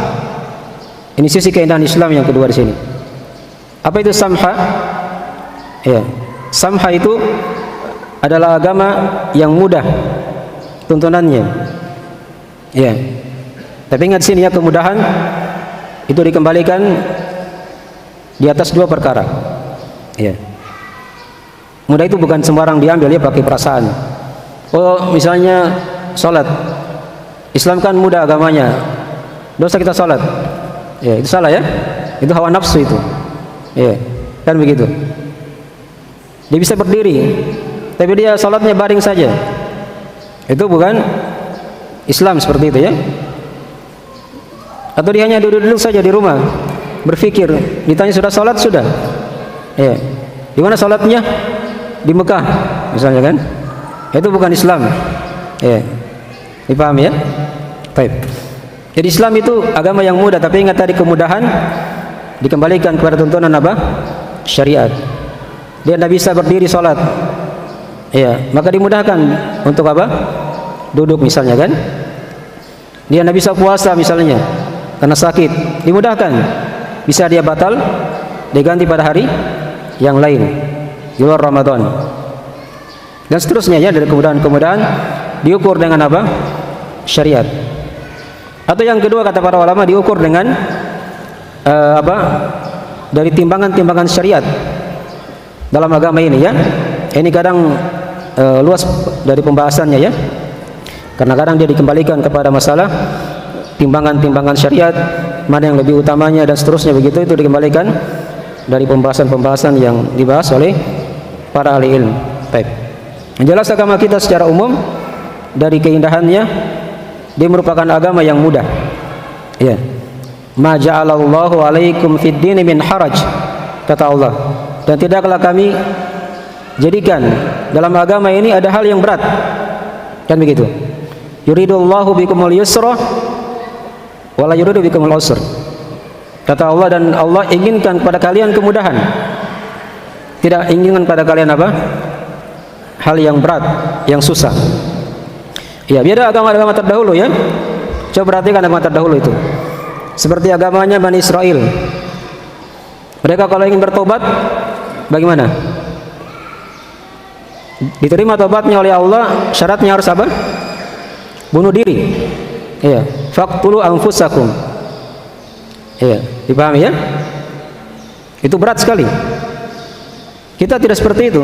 Ini sisi keindahan Islam yang kedua di sini. Apa itu samha? Ya, samha itu adalah agama yang mudah tuntunannya. Ya. Tapi ingat sini ya, kemudahan itu dikembalikan di atas 2 perkara. Ya. Mudah itu bukan sembarang diambil ya pakai perasaan. Oh, misalnya salat. Islam kan mudah agamanya. Dosa kita salat. Ya, itu salah ya. Itu hawa nafsu itu. Ya, kan begitu. Dia bisa berdiri, tapi dia salatnya baring saja. Itu bukan Islam seperti itu ya. Atau dia hanya duduk-duduk saja di rumah, berpikir, ditanya sudah salat sudah. Ya. Di mana salatnya? Di Mekah misalnya kan. Itu bukan Islam. Ya. Dipahami ya? Baik. Jadi Islam itu agama yang mudah, tapi ingat tadi kemudahan dikembalikan kepada tuntunan apa? Syariat. Dia tidak bisa berdiri salat. Ya, maka dimudahkan untuk apa? Duduk misalnya kan. Dia tidak bisa puasa misalnya karena sakit, dimudahkan. Bisa dia batal, diganti pada hari yang lain di luar Ramadan. Dan seterusnya ya, dari kemudahan-kemudahan diukur dengan apa? Syariat. Atau yang kedua kata para ulama diukur dengan dari timbangan-timbangan syariat dalam agama ini ya. Ini kadang luas dari pembahasannya ya, karena kadang dia dikembalikan kepada masalah timbangan-timbangan syariat, mana yang lebih utamanya dan seterusnya begitu. Itu dikembalikan dari pembahasan-pembahasan yang dibahas oleh para ahli ilmu. Baik. Yang jelas agama kita secara umum dari keindahannya, dia merupakan agama yang mudah. Ya. Ma ja'alallahu 'alaikum fid dini min haraj, kata Allah. Dan tidaklah kami jadikan dalam agama ini ada hal yang berat. Kan begitu. Yuridullahu bikumul yusra wa la yuridu bikumul usra. Kata Allah, dan Allah inginkan pada kalian kemudahan. Tidak inginkan pada kalian apa? Hal yang berat, yang susah. Ya, beda agama-agama terdahulu ya. Coba perhatikan agama terdahulu itu. Seperti agamanya Bani Israel. Mereka kalau ingin bertobat, bagaimana? Diterima tobatnya oleh Allah, syaratnya harus apa? Bunuh diri. Iya, faqtulu anfusakum. Iya, dipahami ya? Itu berat sekali. Kita tidak seperti itu.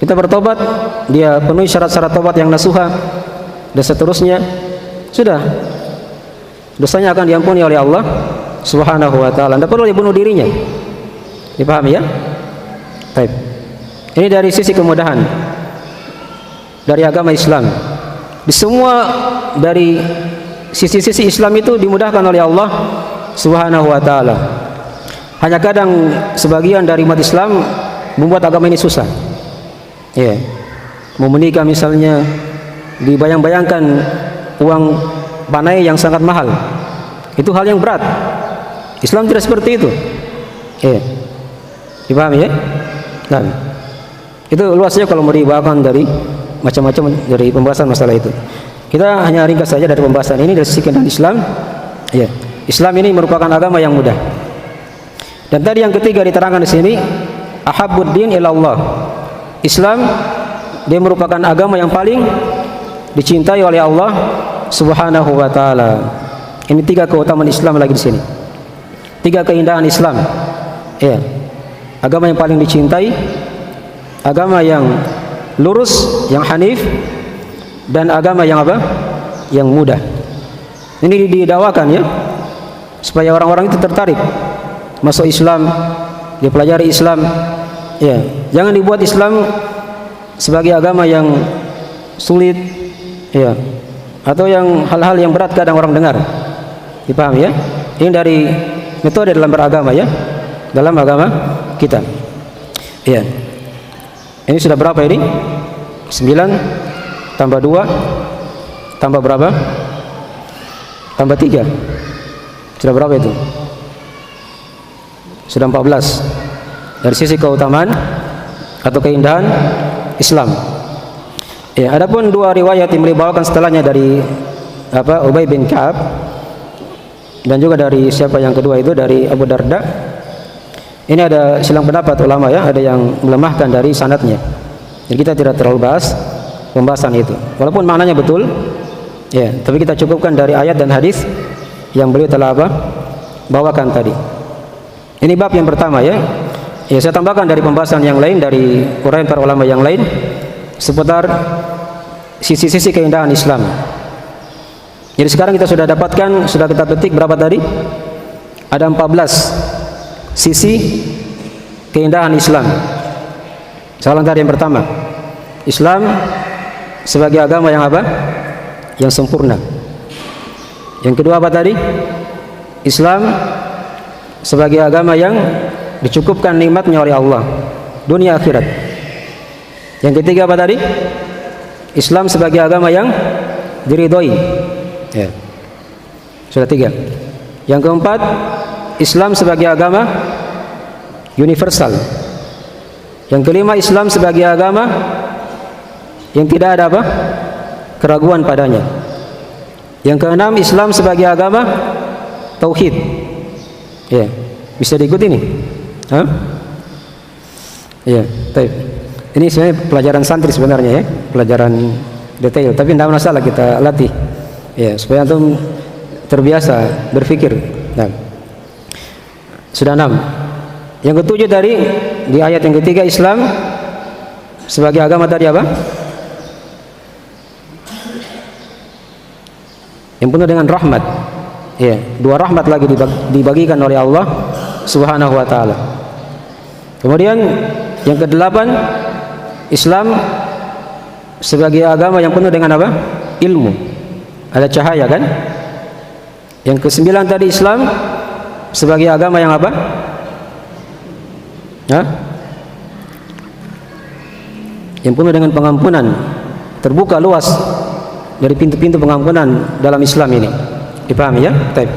Kita bertobat, dia penuhi syarat-syarat tobat yang nasuha dan seterusnya, sudah dosanya akan diampuni oleh Allah Subhanahu wa taala. Tidak perlu dibunuh dirinya. Dipahami ya? Baik. Ini dari sisi kemudahan dari agama Islam. Di semua dari sisi-sisi Islam itu dimudahkan oleh Allah Subhanahu wa taala. Hanya kadang sebagian dari umat Islam membuat agama ini susah. Ya. Mau menikah misalnya dibayang-bayangkan uang panai yang sangat mahal. Itu hal yang berat. Islam tidak seperti itu. Ya. Dipahami ya? Nah, itu luasnya kalau mau dibawakan dari macam-macam dari pembahasan masalah itu. Kita hanya ringkas saja dari pembahasan ini dari sisi kehidupan Islam. Ya. Islam ini merupakan agama yang mudah. Dan tadi yang ketiga diterangkan di sini, ahabbuddin ilallah. Islam dia merupakan agama yang paling dicintai oleh Allah Subhanahu wa taala. Ini tiga keutamaan Islam lagi di sini. Tiga keindahan Islam. Ya. Agama yang paling dicintai, agama yang lurus, yang hanif, dan agama yang apa? Yang mudah. Ini didakwakan ya, supaya orang-orang itu tertarik masuk Islam, dia pelajari Islam. Ya, jangan dibuat Islam sebagai agama yang sulit, ya, atau yang hal-hal yang berat kadang orang dengar. Dipahami ya? Ini dari metode dalam beragama ya, dalam agama kita. Ya. Ini sudah berapa ini? 9 tambah 2 tambah berapa? Tambah 3. Sudah berapa itu? Sudah 14. Dari sisi keutamaan atau keindahan Islam. Ya, adapun dua riwayat yang dibawakan setelahnya dari Ubay bin Ka'ab dan juga dari siapa yang kedua itu dari Abu Darda. Ini ada silang pendapat ulama ya, ada yang melemahkan dari sanadnya. Jadi kita tidak terlalu bahas pembahasan itu. Walaupun maknanya betul, ya, tapi kita cukupkan dari ayat dan hadis yang beliau telah bawakan tadi. Ini bab yang pertama ya. Ya, saya tambahkan dari pembahasan yang lain dari uraian para ulama yang lain seputar sisi-sisi keindahan Islam. Jadi sekarang kita sudah dapatkan, sudah kita petik berapa tadi? Ada 14 sisi keindahan Islam. Saya ulang tadi yang pertama, Islam sebagai agama yang apa? Yang sempurna. Yang kedua apa tadi? Islam sebagai agama yang dicukupkan nikmatnya oleh Allah dunia akhirat. Yang ketiga apa tadi? Islam sebagai agama yang diridhoi. Ya. Sudah 3. Yang keempat, Islam sebagai agama universal. Yang kelima, Islam sebagai agama yang tidak ada apa? Keraguan padanya. Yang keenam, Islam sebagai agama tauhid. Ya. Bisa diikuti nih? Hah? Ya, baik. Ini sebenarnya pelajaran santri sebenarnya ya, pelajaran detail, tapi tidak masalah kita latih. Ya, supaya antum terbiasa berpikir. Nah, Sudah 6. Yang ketujuh tadi di ayat yang ketiga, Islam sebagai agama tadi apa? Yang penuh dengan rahmat. Ya, 2 rahmat lagi dibagikan oleh Allah Subhanahu wa taala. Kemudian yang ke-8, Islam sebagai agama yang penuh dengan apa? Ilmu. Ada cahaya kan? Yang ke-9 tadi, Islam sebagai agama yang apa? Hah? Yang penuh dengan pengampunan, terbuka luas dari pintu-pintu pengampunan dalam Islam ini. Dipahami ya? Baik.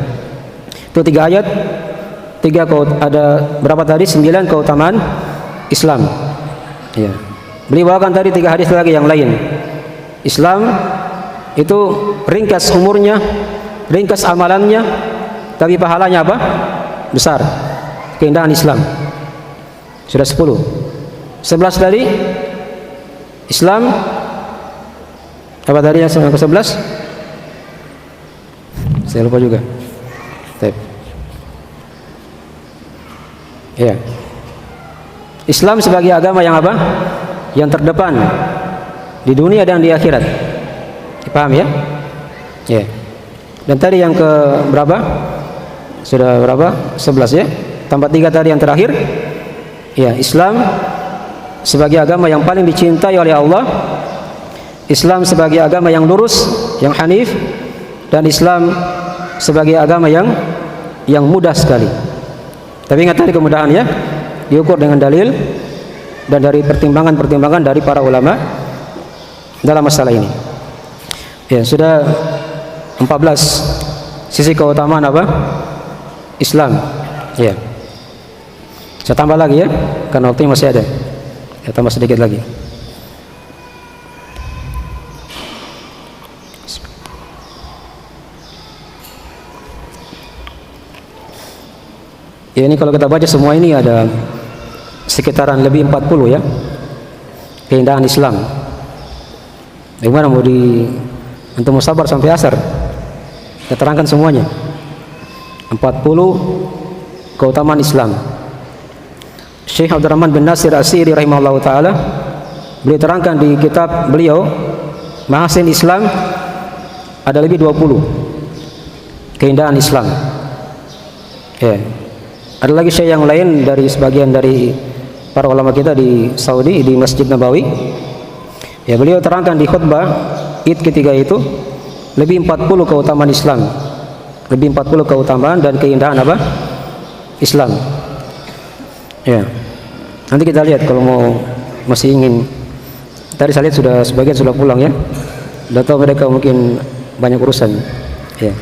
Itu 3 ayat. Ada berapa tadi? 9 keutamaan Islam. Ya. Beliau bawakan tadi 3 hadis lagi yang lain. Islam itu ringkas umurnya, ringkas amalannya, tapi pahalanya apa? Besar. Keindahan Islam. Sudah 10. 11 tadi Islam apa tadi yang ke-11? Saya lupa juga. Baik. Ya. Islam sebagai agama yang apa? Yang terdepan di dunia dan di akhirat. Paham ya? Ya. Dan tadi yang ke berapa? Sudah berapa? 11 ya. Tambah 3 tadi yang terakhir. Ya, Islam sebagai agama yang paling dicintai oleh Allah. Islam sebagai agama yang lurus, yang hanif, dan Islam sebagai agama yang mudah sekali. Tapi ingat tadi kemudahan ya, diukur dengan dalil dan dari pertimbangan-pertimbangan dari para ulama dalam masalah ini. Ya, sudah 14 sisi keutamaan apa? Islam. Ya. Saya tambah lagi ya, karena waktunya masih ada. Ya, tambah sedikit lagi. Ya, ini kalau kita baca semua ini ada sekitaran lebih 40 ya. Keindahan Islam. Bagaimana mau untuk sabar sampai asar? Kita terangkan semuanya. 40 keutamaan Islam. Syekh Abdurrahman bin Nasir As-Sa'di rahimahullah taala beliau terangkan di kitab beliau Mahasin Islam, ada lebih 20 keindahan Islam. Ya. Ada lagi syekh yang lain dari sebagian dari para ulama kita di Saudi di Masjid Nabawi. Ya, beliau terangkan di khutbah Id ketiga itu lebih 40 keutamaan Islam. Lebih 40 keutamaan dan keindahan apa? Islam. Ya. Nanti kita lihat kalau mau masih ingin. Tadi saya lihat sudah sebagian sudah pulang ya. Sudah tahu mereka mungkin banyak urusan. Ya.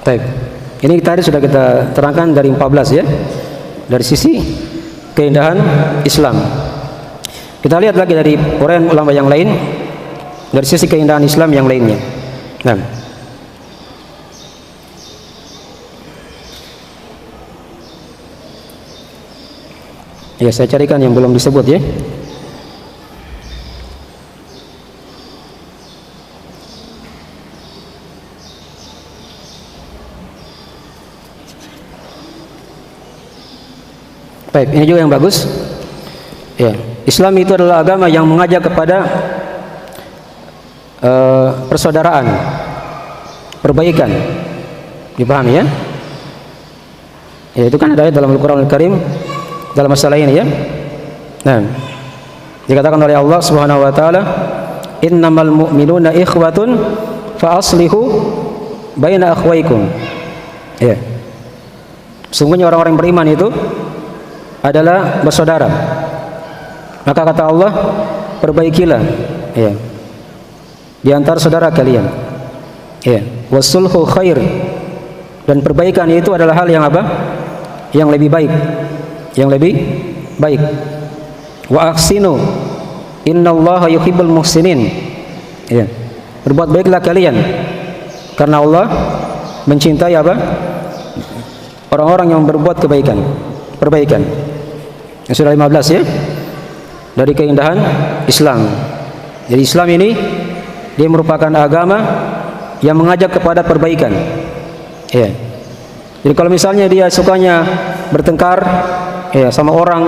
Baik. Ini tadi sudah kita terangkan dari 14 ya. Dari sisi keindahan Islam. Kita lihat lagi dari uraian ulama yang lain dari sisi keindahan Islam yang lainnya. Nah. Ya, saya carikan yang belum disebut ya. Baik, ini juga yang bagus. Ya, Islam itu adalah agama yang mengajak kepada persaudaraan, perbaikan. Dipahami ya? Ya, itu kan ada ayat dalam Al-Qur'an Al-Karim dalam masalah ini ya. Nah, dikatakan oleh Allah Subhanahu wa taala, "Innamal mu'minuna ikhwatun fa aslihu baina akhwaikum." Ya. Sungguhnya orang-orang beriman itu adalah bersaudara. Maka kata Allah, perbaikilah ya di antara saudara kalian. Ya, wasulhu khair. Dan perbaikan itu adalah hal yang apa? Yang lebih baik. Yang lebih baik. Wa ahsinu innallaha yuhibbul muhsinin. Ya. Berbuat baiklah kalian karena Allah mencintai apa? Orang-orang yang berbuat kebaikan, perbaikan. Yang sudah 15 ya. Dari keindahan Islam. Jadi Islam ini dia merupakan agama yang mengajak kepada perbaikan. Ya. Jadi kalau misalnya dia sukanya bertengkar ya sama orang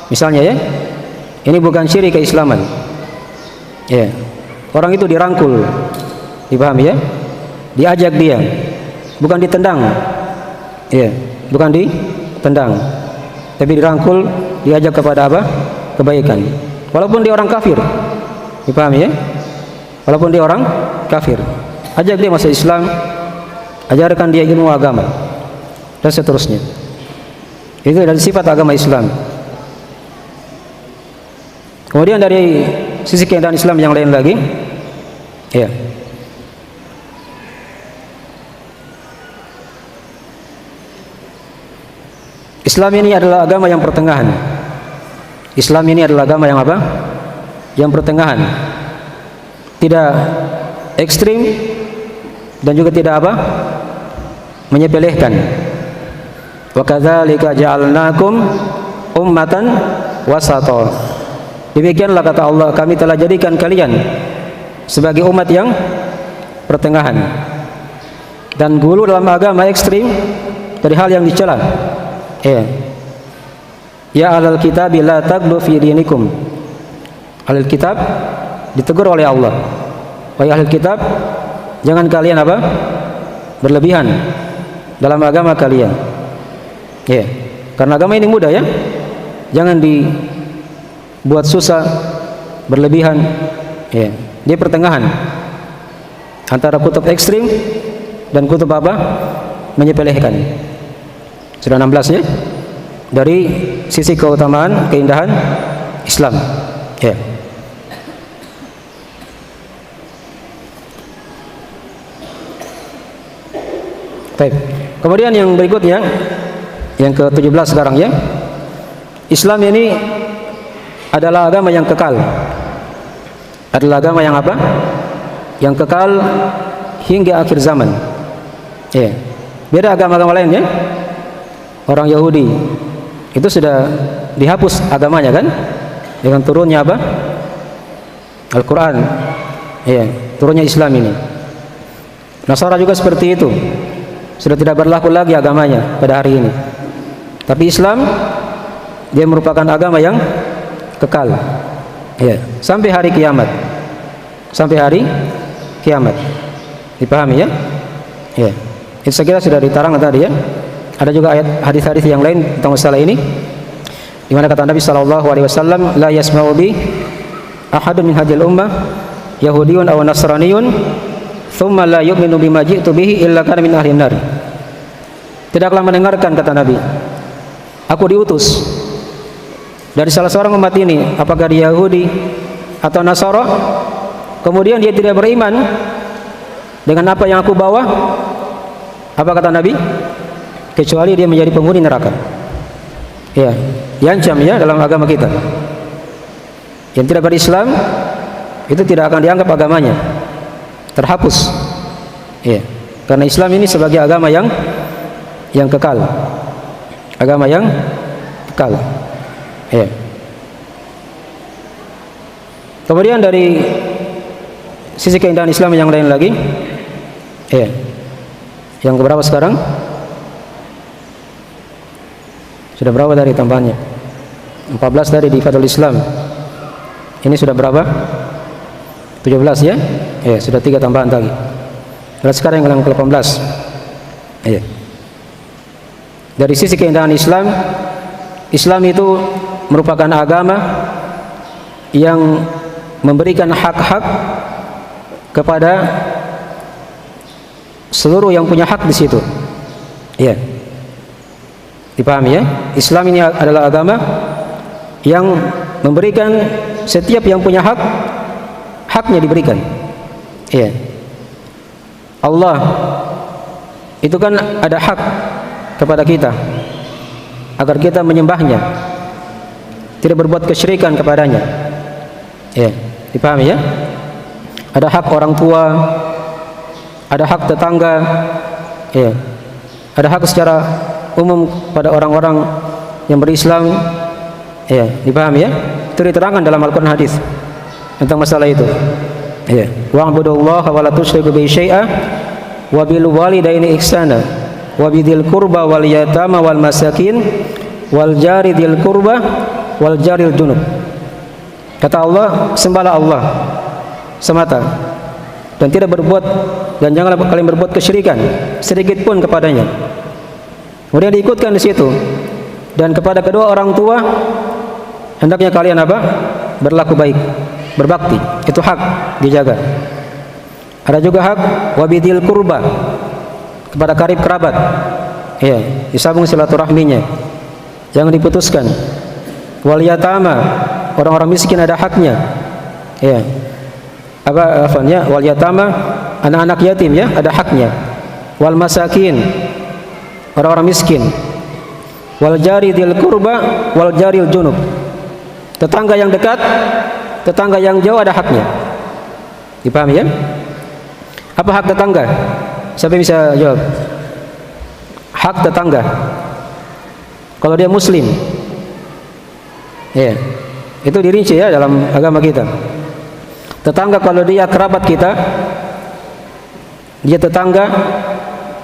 misalnya ya, ini bukan ciri keislaman. Ya. Orang itu dirangkul, dipahami ya? Diajak dia, bukan ditendang. Ya, bukan ditendang. Tapi dirangkul, diajak kepada apa? Kebaikan. Walaupun dia orang kafir. Dipahami ya? Walaupun dia orang kafir. Ajak dia masuk Islam, ajarkan dia ilmu agama dan seterusnya. Itu dari sifat agama Islam. Kemudian dari sisi keindahan Islam yang lain lagi, ya, Islam ini adalah agama yang pertengahan. Islam ini adalah agama yang apa? Yang pertengahan. Tidak ekstrim dan juga tidak apa? Menyepelekan. Wa kadzalika ja'alnakum ummatan wasata. Demikianlah kata Allah, kami telah jadikan kalian sebagai umat yang pertengahan. Dan gulu dalam agama ekstrim dari hal yang dicela. Ya ahlal kitab la taghlu fi dinikum. Ahlul kitab ditegur oleh Allah. Wahai ahlul kitab, jangan kalian apa? Berlebihan dalam agama kalian. Ya. Karena agama ini mudah ya. Jangan dibuat susah, berlebihan. Ya. Dia pertengahan antara kutub ekstrim dan kutub apa? Menyepelekan. Sudah 16 ya. Dari sisi keutamaan, keindahan Islam. Ya. Baik. Kemudian yang berikutnya, yang ke-17 sekarang ya. Islam ini adalah agama yang kekal. Adalah agama yang apa? Yang kekal hingga akhir zaman. Ya. Beda agama-agama lain ya. Orang Yahudi itu sudah dihapus agamanya kan? Dengan turunnya apa? Al-Quran. Ya, turunnya Islam ini. Nasara juga seperti itu. Sudah tidak berlaku lagi agamanya pada hari ini. Tapi Islam dia merupakan agama yang kekal. Ya, sampai hari kiamat. Sampai hari kiamat. Dipahami ya? Ya. Itu saya kira sudah diterangkan tadi ya. Ada juga ayat hadis-hadis yang lain tentang masalah ini. Di mana kata Nabi sallallahu alaihi wasallam, la yasma'u bi ahadun min hadhil ummah yahudiyyun aw nasraniyyun thumma la yu'minu bima ji'tu bihi illa kana min ahli nar. Tidaklah mendengarkan kata Nabi, aku diutus dari salah seorang umat ini, apakah dia Yahudi atau Nasara, kemudian dia tidak beriman dengan apa yang aku bawa, apa kata Nabi? Kecuali dia menjadi penghuni neraka. Ya, diancam ya dalam agama kita. Yang tidak berislam itu tidak akan dianggap agamanya, terhapus. Ya, karena Islam ini sebagai agama yang kekal, agama yang kekal. Ya. Kemudian dari sisi keindahan Islam yang lain lagi, ya, yang keberapa sekarang? Sudah berapa dari tambahannya? 14 dari di Fathul Islam. Ini sudah berapa? 17 ya? Ya, sudah 3 tambahan tadi. Berarti sekarang yang ke-18. Ya. Dari sisi keindahan Islam, Islam itu merupakan agama yang memberikan hak-hak kepada seluruh yang punya hak di situ. Ya. Dipahami ya? Islam ini adalah agama yang memberikan setiap yang punya hak, haknya diberikan. Iya. Allah itu kan ada hak kepada kita agar kita menyembahnya, tidak berbuat kesyirikan kepadanya. Iya. Dipahami ya? Ada hak orang tua, ada hak tetangga, iya. Ada hak secara umum pada orang-orang yang berislam. Ya, dipahami ya? Itu diterangkan dalam Al-Quran hadis tentang masalah itu. Ya, wa'budullaha wa la tusyriku bihi syai'a wa bil walidaini ihsana wa bidzil qurba wal yatama wal masakin wal jari dzil qurba wal jaril junub. Kata Allah, sembahlah Allah semata dan tidak berbuat, dan janganlah kalian berbuat kesyirikan sedikit pun kepadanya. Kemudian diikutkan di situ, dan kepada kedua orang tua hendaknya kalian apa? Berlaku baik, berbakti. Itu hak dijaga. Ada juga hak wabidzil qurba, kepada karib kerabat. Ya, disambung silaturahminya, jangan diputuskan. Wal yatama, orang-orang miskin ada haknya. Ya. Apa afanya? Wal yatama, anak-anak yatim ya, ada haknya. Wal masakin, orang-orang miskin. Wal jari dzil qurba wal jaril junub, tetangga yang dekat, tetangga yang jauh ada haknya. Dipahami ya? Apa hak tetangga? Siapa yang bisa jawab? Hak tetangga kalau dia muslim, ya, itu dirinci ya dalam agama kita. Tetangga kalau dia kerabat kita, dia tetangga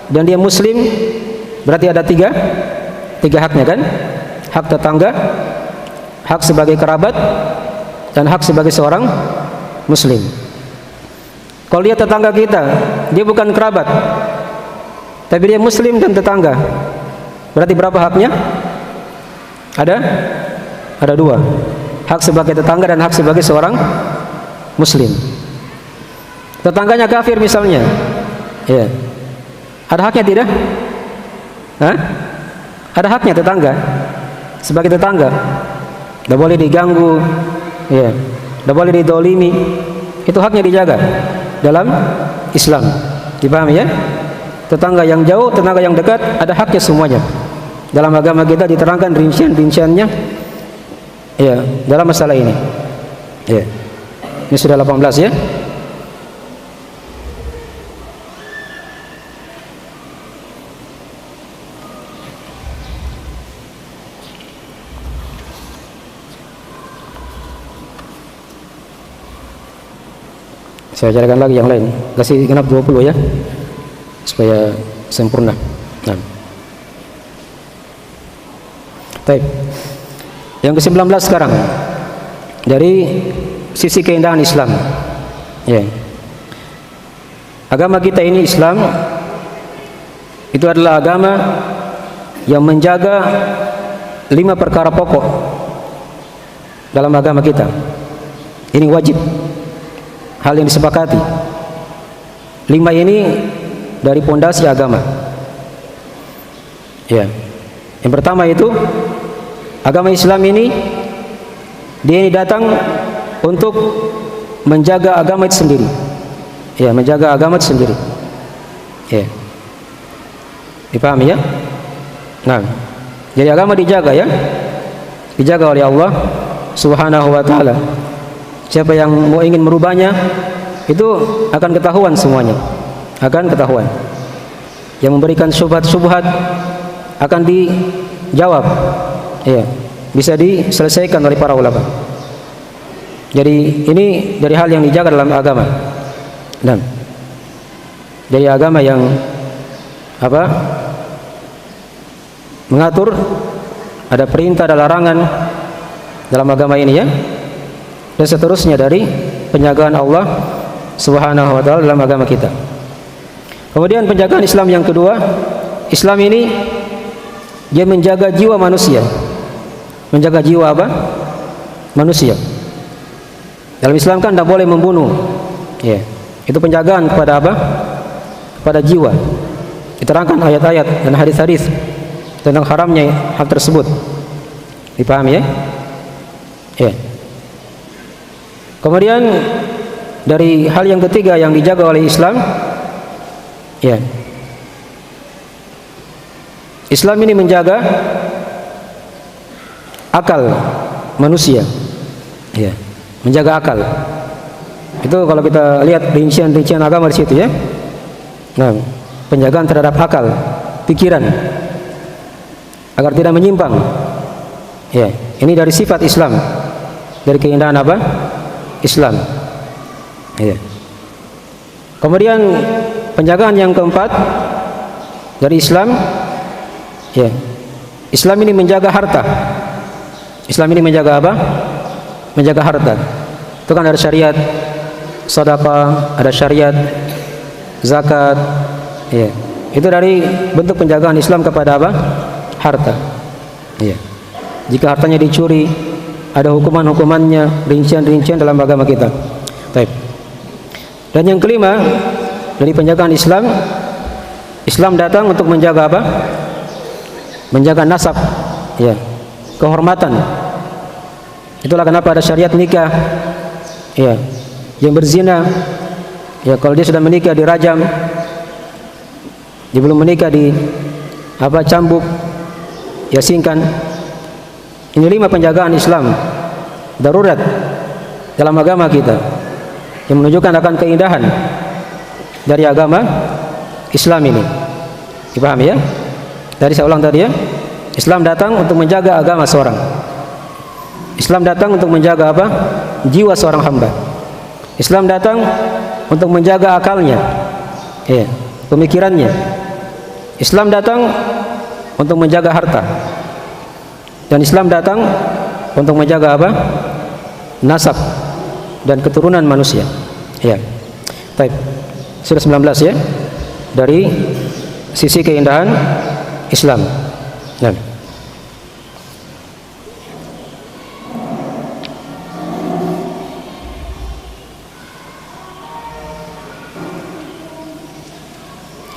dan dia muslim, berarti ada tiga haknya kan? Hak tetangga, hak sebagai kerabat, dan hak sebagai seorang muslim. Kalau dia tetangga kita, dia bukan kerabat, tapi dia muslim dan tetangga, berarti berapa haknya? Ada dua, hak sebagai tetangga dan hak sebagai seorang muslim. Tetangganya kafir misalnya, ya, ada haknya tidak? Hah? Ada haknya tetangga sebagai tetangga, tidak boleh diganggu, ya, tidak boleh didolimi. Itu haknya dijaga dalam Islam. Dipahami ya? Tetangga yang jauh, tetangga yang dekat, ada haknya semuanya. Dalam agama kita diterangkan rincian-rinciannya, ya, dalam masalah ini. Ya. Ini sudah 18 ya. Saya carikan lagi yang lain. Kasih genap 20 ya, supaya sempurna. Nah. Baik. Yang ke-19 sekarang, dari sisi keindahan Islam. Ya. Agama kita ini Islam itu adalah agama yang menjaga 5 perkara pokok dalam agama kita. Ini wajib, hal yang disepakati. 5 ini dari pondasi agama. Ya. Yang pertama itu, agama Islam ini dia ini datang untuk menjaga agama itu sendiri. Ya, menjaga agama itu sendiri. Ya. Dipahami ya? Nah, jadi agama dijaga ya. Dijaga oleh Allah Subhanahu wa taala. Siapa yang mau ingin merubahnya, itu akan ketahuan semuanya. Akan ketahuan. Yang memberikan syubhat-syubhat akan dijawab. Ya, bisa diselesaikan oleh para ulama. Jadi ini dari hal yang dijaga dalam agama. Dan dari agama yang apa? Mengatur, ada perintah dan larangan dalam agama ini ya. Dan seterusnya dari penjagaan Allah Subhanahu wa taala dalam agama kita. Kemudian penjagaan Islam yang kedua, Islam ini dia menjaga jiwa manusia. Menjaga jiwa apa? Manusia. Dalam Islam kan tidak boleh membunuh. Ya. Itu penjagaan kepada apa? Kepada jiwa. Diterangkan ayat-ayat dan hadis-hadis tentang haramnya hal tersebut. Dipahami ya? Ya. Kemudian dari hal yang ketiga yang dijaga oleh Islam, ya, Islam ini menjaga akal manusia, ya, menjaga akal. Itu kalau kita lihat rincian-rincian agama di situ ya. Nah, penjagaan terhadap akal, pikiran, agar tidak menyimpang. Ya, ini dari sifat Islam, dari keindahan apa? Islam. Ya. Kemudian penjagaan yang keempat dari Islam, ya, Islam ini menjaga harta. Islam ini menjaga apa? Menjaga harta. Itu kan ada syariat sedekah, ada syariat zakat, ya. Itu dari bentuk penjagaan Islam kepada apa? Harta. Ya. Jika hartanya dicuri, ada hukuman-hukumannya, rincian-rincian dalam agama kita. Baik. Dan yang kelima, dari penjagaan Islam, Islam datang untuk menjaga apa? Menjaga nasab, ya, kehormatan. Itulah kenapa ada syariat nikah, ya. Yang berzina, ya, kalau dia sudah menikah dirajam, dia belum menikah di apa, cambuk, ya, singkan. Ini 5 penjagaan Islam darurat dalam agama kita yang menunjukkan akan keindahan dari agama Islam ini. Dipahami ya? Tadi saya ulang tadi ya. Islam datang untuk menjaga agama seorang. Islam datang untuk menjaga apa? Jiwa seorang hamba. Islam datang untuk menjaga akalnya, ya, pemikirannya. Islam datang untuk menjaga harta. Dan Islam datang untuk menjaga apa? Nasab dan keturunan manusia. Ya. Baik. Sudah 19 ya. Dari sisi keindahan Islam. Nah.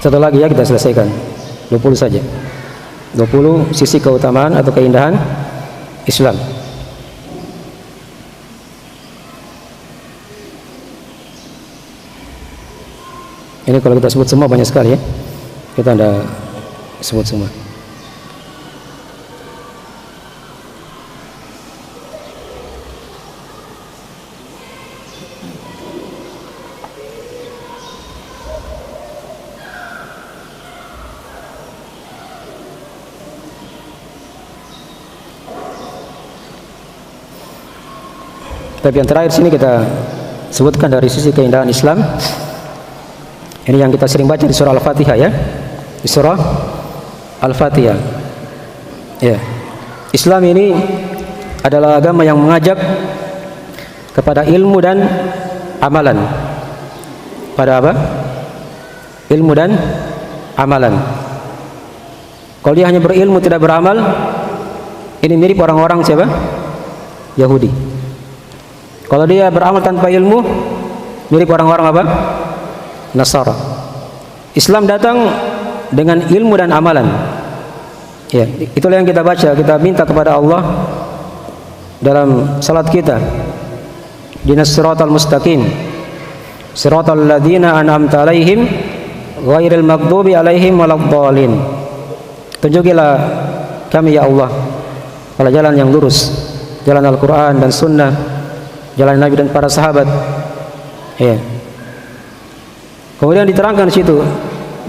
Satu lagi ya, kita selesaikan. 20 saja. 20 sisi keutamaan atau keindahan Islam. Ini kalau kita sebut semua banyak sekali ya. Kita tidak sebut semua. Tapi yang terakhir sini kita sebutkan dari sisi keindahan Islam. Ini yang kita sering baca di surah Al-Fatihah ya. Di surah Al-Fatihah. Ya. Islam ini adalah agama yang mengajak kepada ilmu dan amalan. Pada apa? Ilmu dan amalan. Kalau dia hanya berilmu tidak beramal, ini mirip orang-orang siapa? Yahudi. Kalau dia beramal tanpa ilmu, mirip orang-orang apa? Nasara. Islam datang dengan ilmu dan amalan. Ya, itulah yang kita baca, kita minta kepada Allah dalam salat kita. Dinas siratal mustaqim. Siratal ladzina an'amta 'alaihim ghairil maghdubi 'alaihim waladdallin. Tunjukilah kami ya Allah pada jalan yang lurus, jalan Al-Qur'an dan Sunnah, jalan Nabi dan para sahabat. Ya. Kemudian diterangkan di situ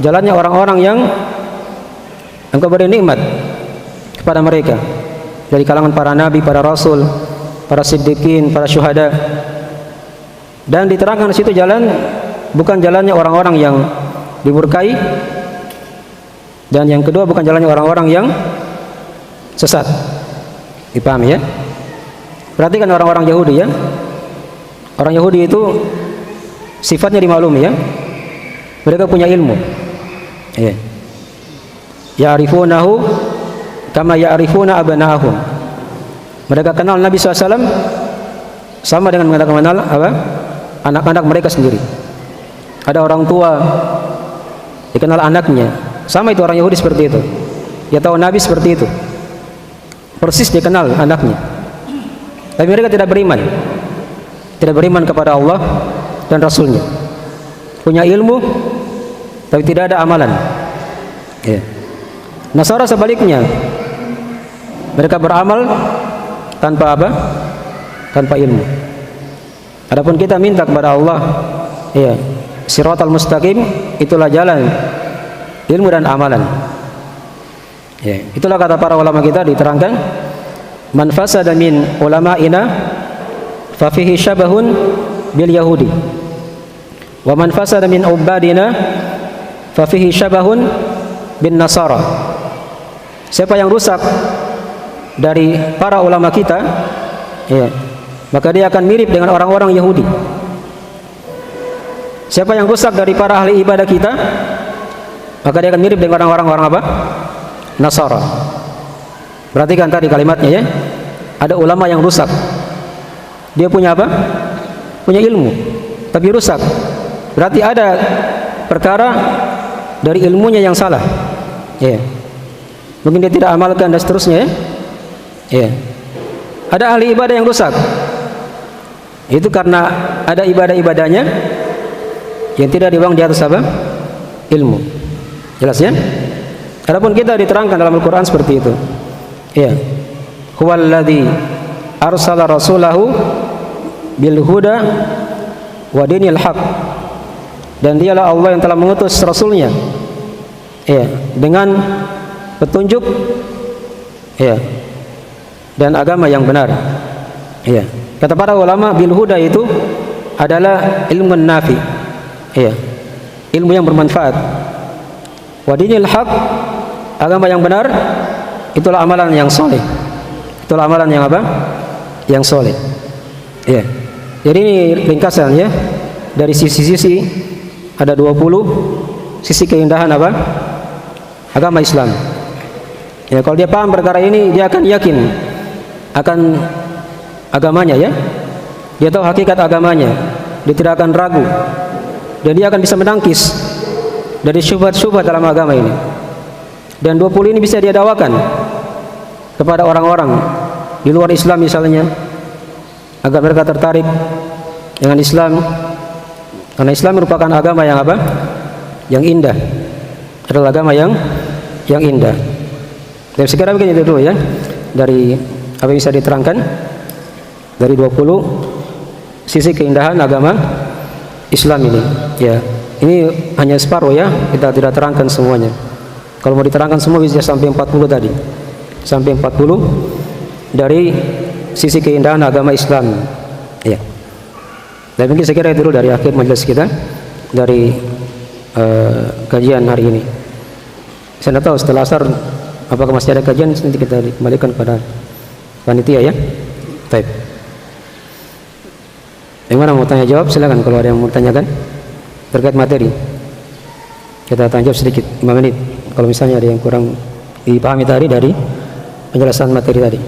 jalannya orang-orang yang Engkau beri nikmat kepada mereka dari kalangan para nabi, para rasul, para siddiqin, para syuhada. Dan diterangkan di situ jalan bukan jalannya orang-orang yang dimurkai, dan yang kedua bukan jalannya orang-orang yang sesat. Dipahami ya? Perhatikan orang-orang Yahudi ya. Orang Yahudi itu sifatnya dimaklumi ya. Mereka punya ilmu. Ya. Ya'rifunahu kama ya'rifuna abna'ahum. Mereka kenal Nabi SAW sama dengan mereka mengenal apa? Anak-anak mereka sendiri. Ada orang tua dikenal anaknya. Sama itu orang Yahudi seperti itu. Dia tahu Nabi seperti itu. Persis dia kenal anaknya. Tapi mereka tidak beriman. Tidak beriman kepada Allah dan Rasulnya. Punya ilmu tapi tidak ada amalan. Ya. Nasara sebaliknya. Mereka beramal tanpa apa? Tanpa ilmu. Adapun kita minta kepada Allah, ya, siratal mustaqim, itulah jalan ilmu dan amalan. Ya, itulah kata para ulama kita diterangkan, man fasada min ulama'ina fa fihi syabahun bil yahudi. Wa man fasada min ubadina fa fihi syabahun bin Nasara. Siapa yang rusak dari para ulama kita, ya, maka dia akan mirip dengan orang-orang Yahudi. Siapa yang rusak dari para ahli ibadah kita, maka dia akan mirip dengan orang-orang apa? Nasara. Perhatikan tadi kalimatnya ya. Ada ulama yang rusak. Dia punya apa? Punya ilmu, tapi rusak. Berarti ada perkara dari ilmunya yang salah. Ya. Mungkin dia tidak amalkan dan seterusnya ya. Ya. Ada ahli ibadah yang rusak. Itu karena ada ibadah-ibadahnya yang tidak dibangun di atas apa? Ilmu. Jelas ya? Adapun kita diterangkan dalam Al-Qur'an seperti itu. Ya. Huwallazi arsala rasulahu bil huda wa dinil haq. Dan dialah Allah yang telah mengutus rasulnya, ya, dengan petunjuk, ya, dan agama yang benar. Ya. Kata para ulama, bil huda itu adalah ilmu nafi, ya, ilmu yang bermanfaat. Wa dinil haq, agama yang benar, itulah amalan yang soleh. Itulah amalan yang apa? Yang soleh. Ya. Jadi ini ringkasan ya. Dari sisi-sisi ada 20 sisi keindahan apa? Agama Islam. Ya, kalau dia paham perkara ini, dia akan yakin akan agamanya ya. Dia tahu hakikat agamanya. Dia tidak akan ragu. Dan dia akan bisa menangkis dari syubhat-syubhat dalam agama ini. Dan 20 ini bisa dia dakwakan kepada orang-orang di luar Islam misalnya, agar mereka tertarik dengan Islam, karena Islam merupakan agama yang apa? Yang indah. Adalah agama yang indah. Dan sekarang mungkin itu dulu ya, dari apa yang bisa diterangkan dari 20 sisi keindahan agama Islam ini. Ya, ini hanya separuh ya, kita tidak terangkan semuanya. Kalau mau diterangkan semua bisa sampai 40 tadi. Sampai 40 dari sisi keindahan agama Islam. Ya. Dan mungkin saya kira itu dulu dari akhir majelis kita, dari kajian hari ini. Saya tidak tahu setelah asar apakah masih ada kajian, nanti kita kembalikan kepada panitia ya. Baik. Yang mana mau tanya jawab silakan, kalau ada yang mau tanyakan terkait materi. Kita tanya jawab sedikit 5 menit. Kalau misalnya ada yang kurang dipahami tadi dari penjelasan materi tadi.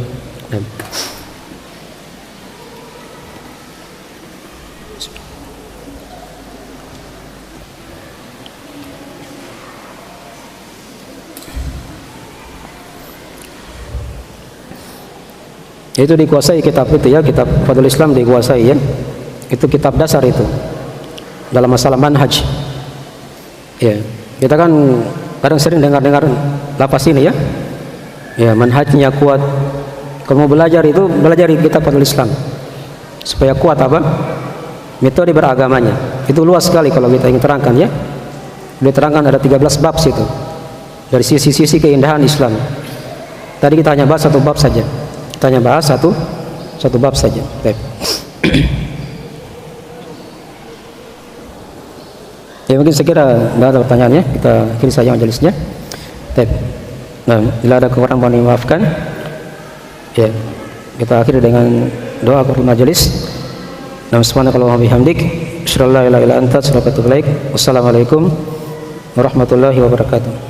Itu dikuasai kitab itu ya, kitab Fadhul Islam dikuasai ya. Itu kitab dasar itu dalam masalah manhaj. Ya, kita kan kadang sering dengar-dengar lapas ini ya. Ya, manhajnya kuat. Kalau mau belajar itu belajar di kitab Fadhul Islam supaya kuat apa? Metode beragamanya. Itu luas sekali kalau kita ingin terangkan ya. Diterangkan ada 13 bab situ. Dari sisi-sisi keindahan Islam. Tadi kita hanya bahas satu bab saja. Kita hanya bahas satu bab saja. Baik. Ya mungkin sekira tidak ada pertanyaan ya. Kita akhiri saja majelisnya. Baik. Nah, bila ada kekurangan mohon dimaafkan. Ya, kita akhiri dengan doa akhir majelis. Subhanakallahumma wa bihamdik, asyhadu an la ilaha illa anta, astaghfiruka wa atubu ilaik. Wassalamualaikum warahmatullahi wabarakatuh.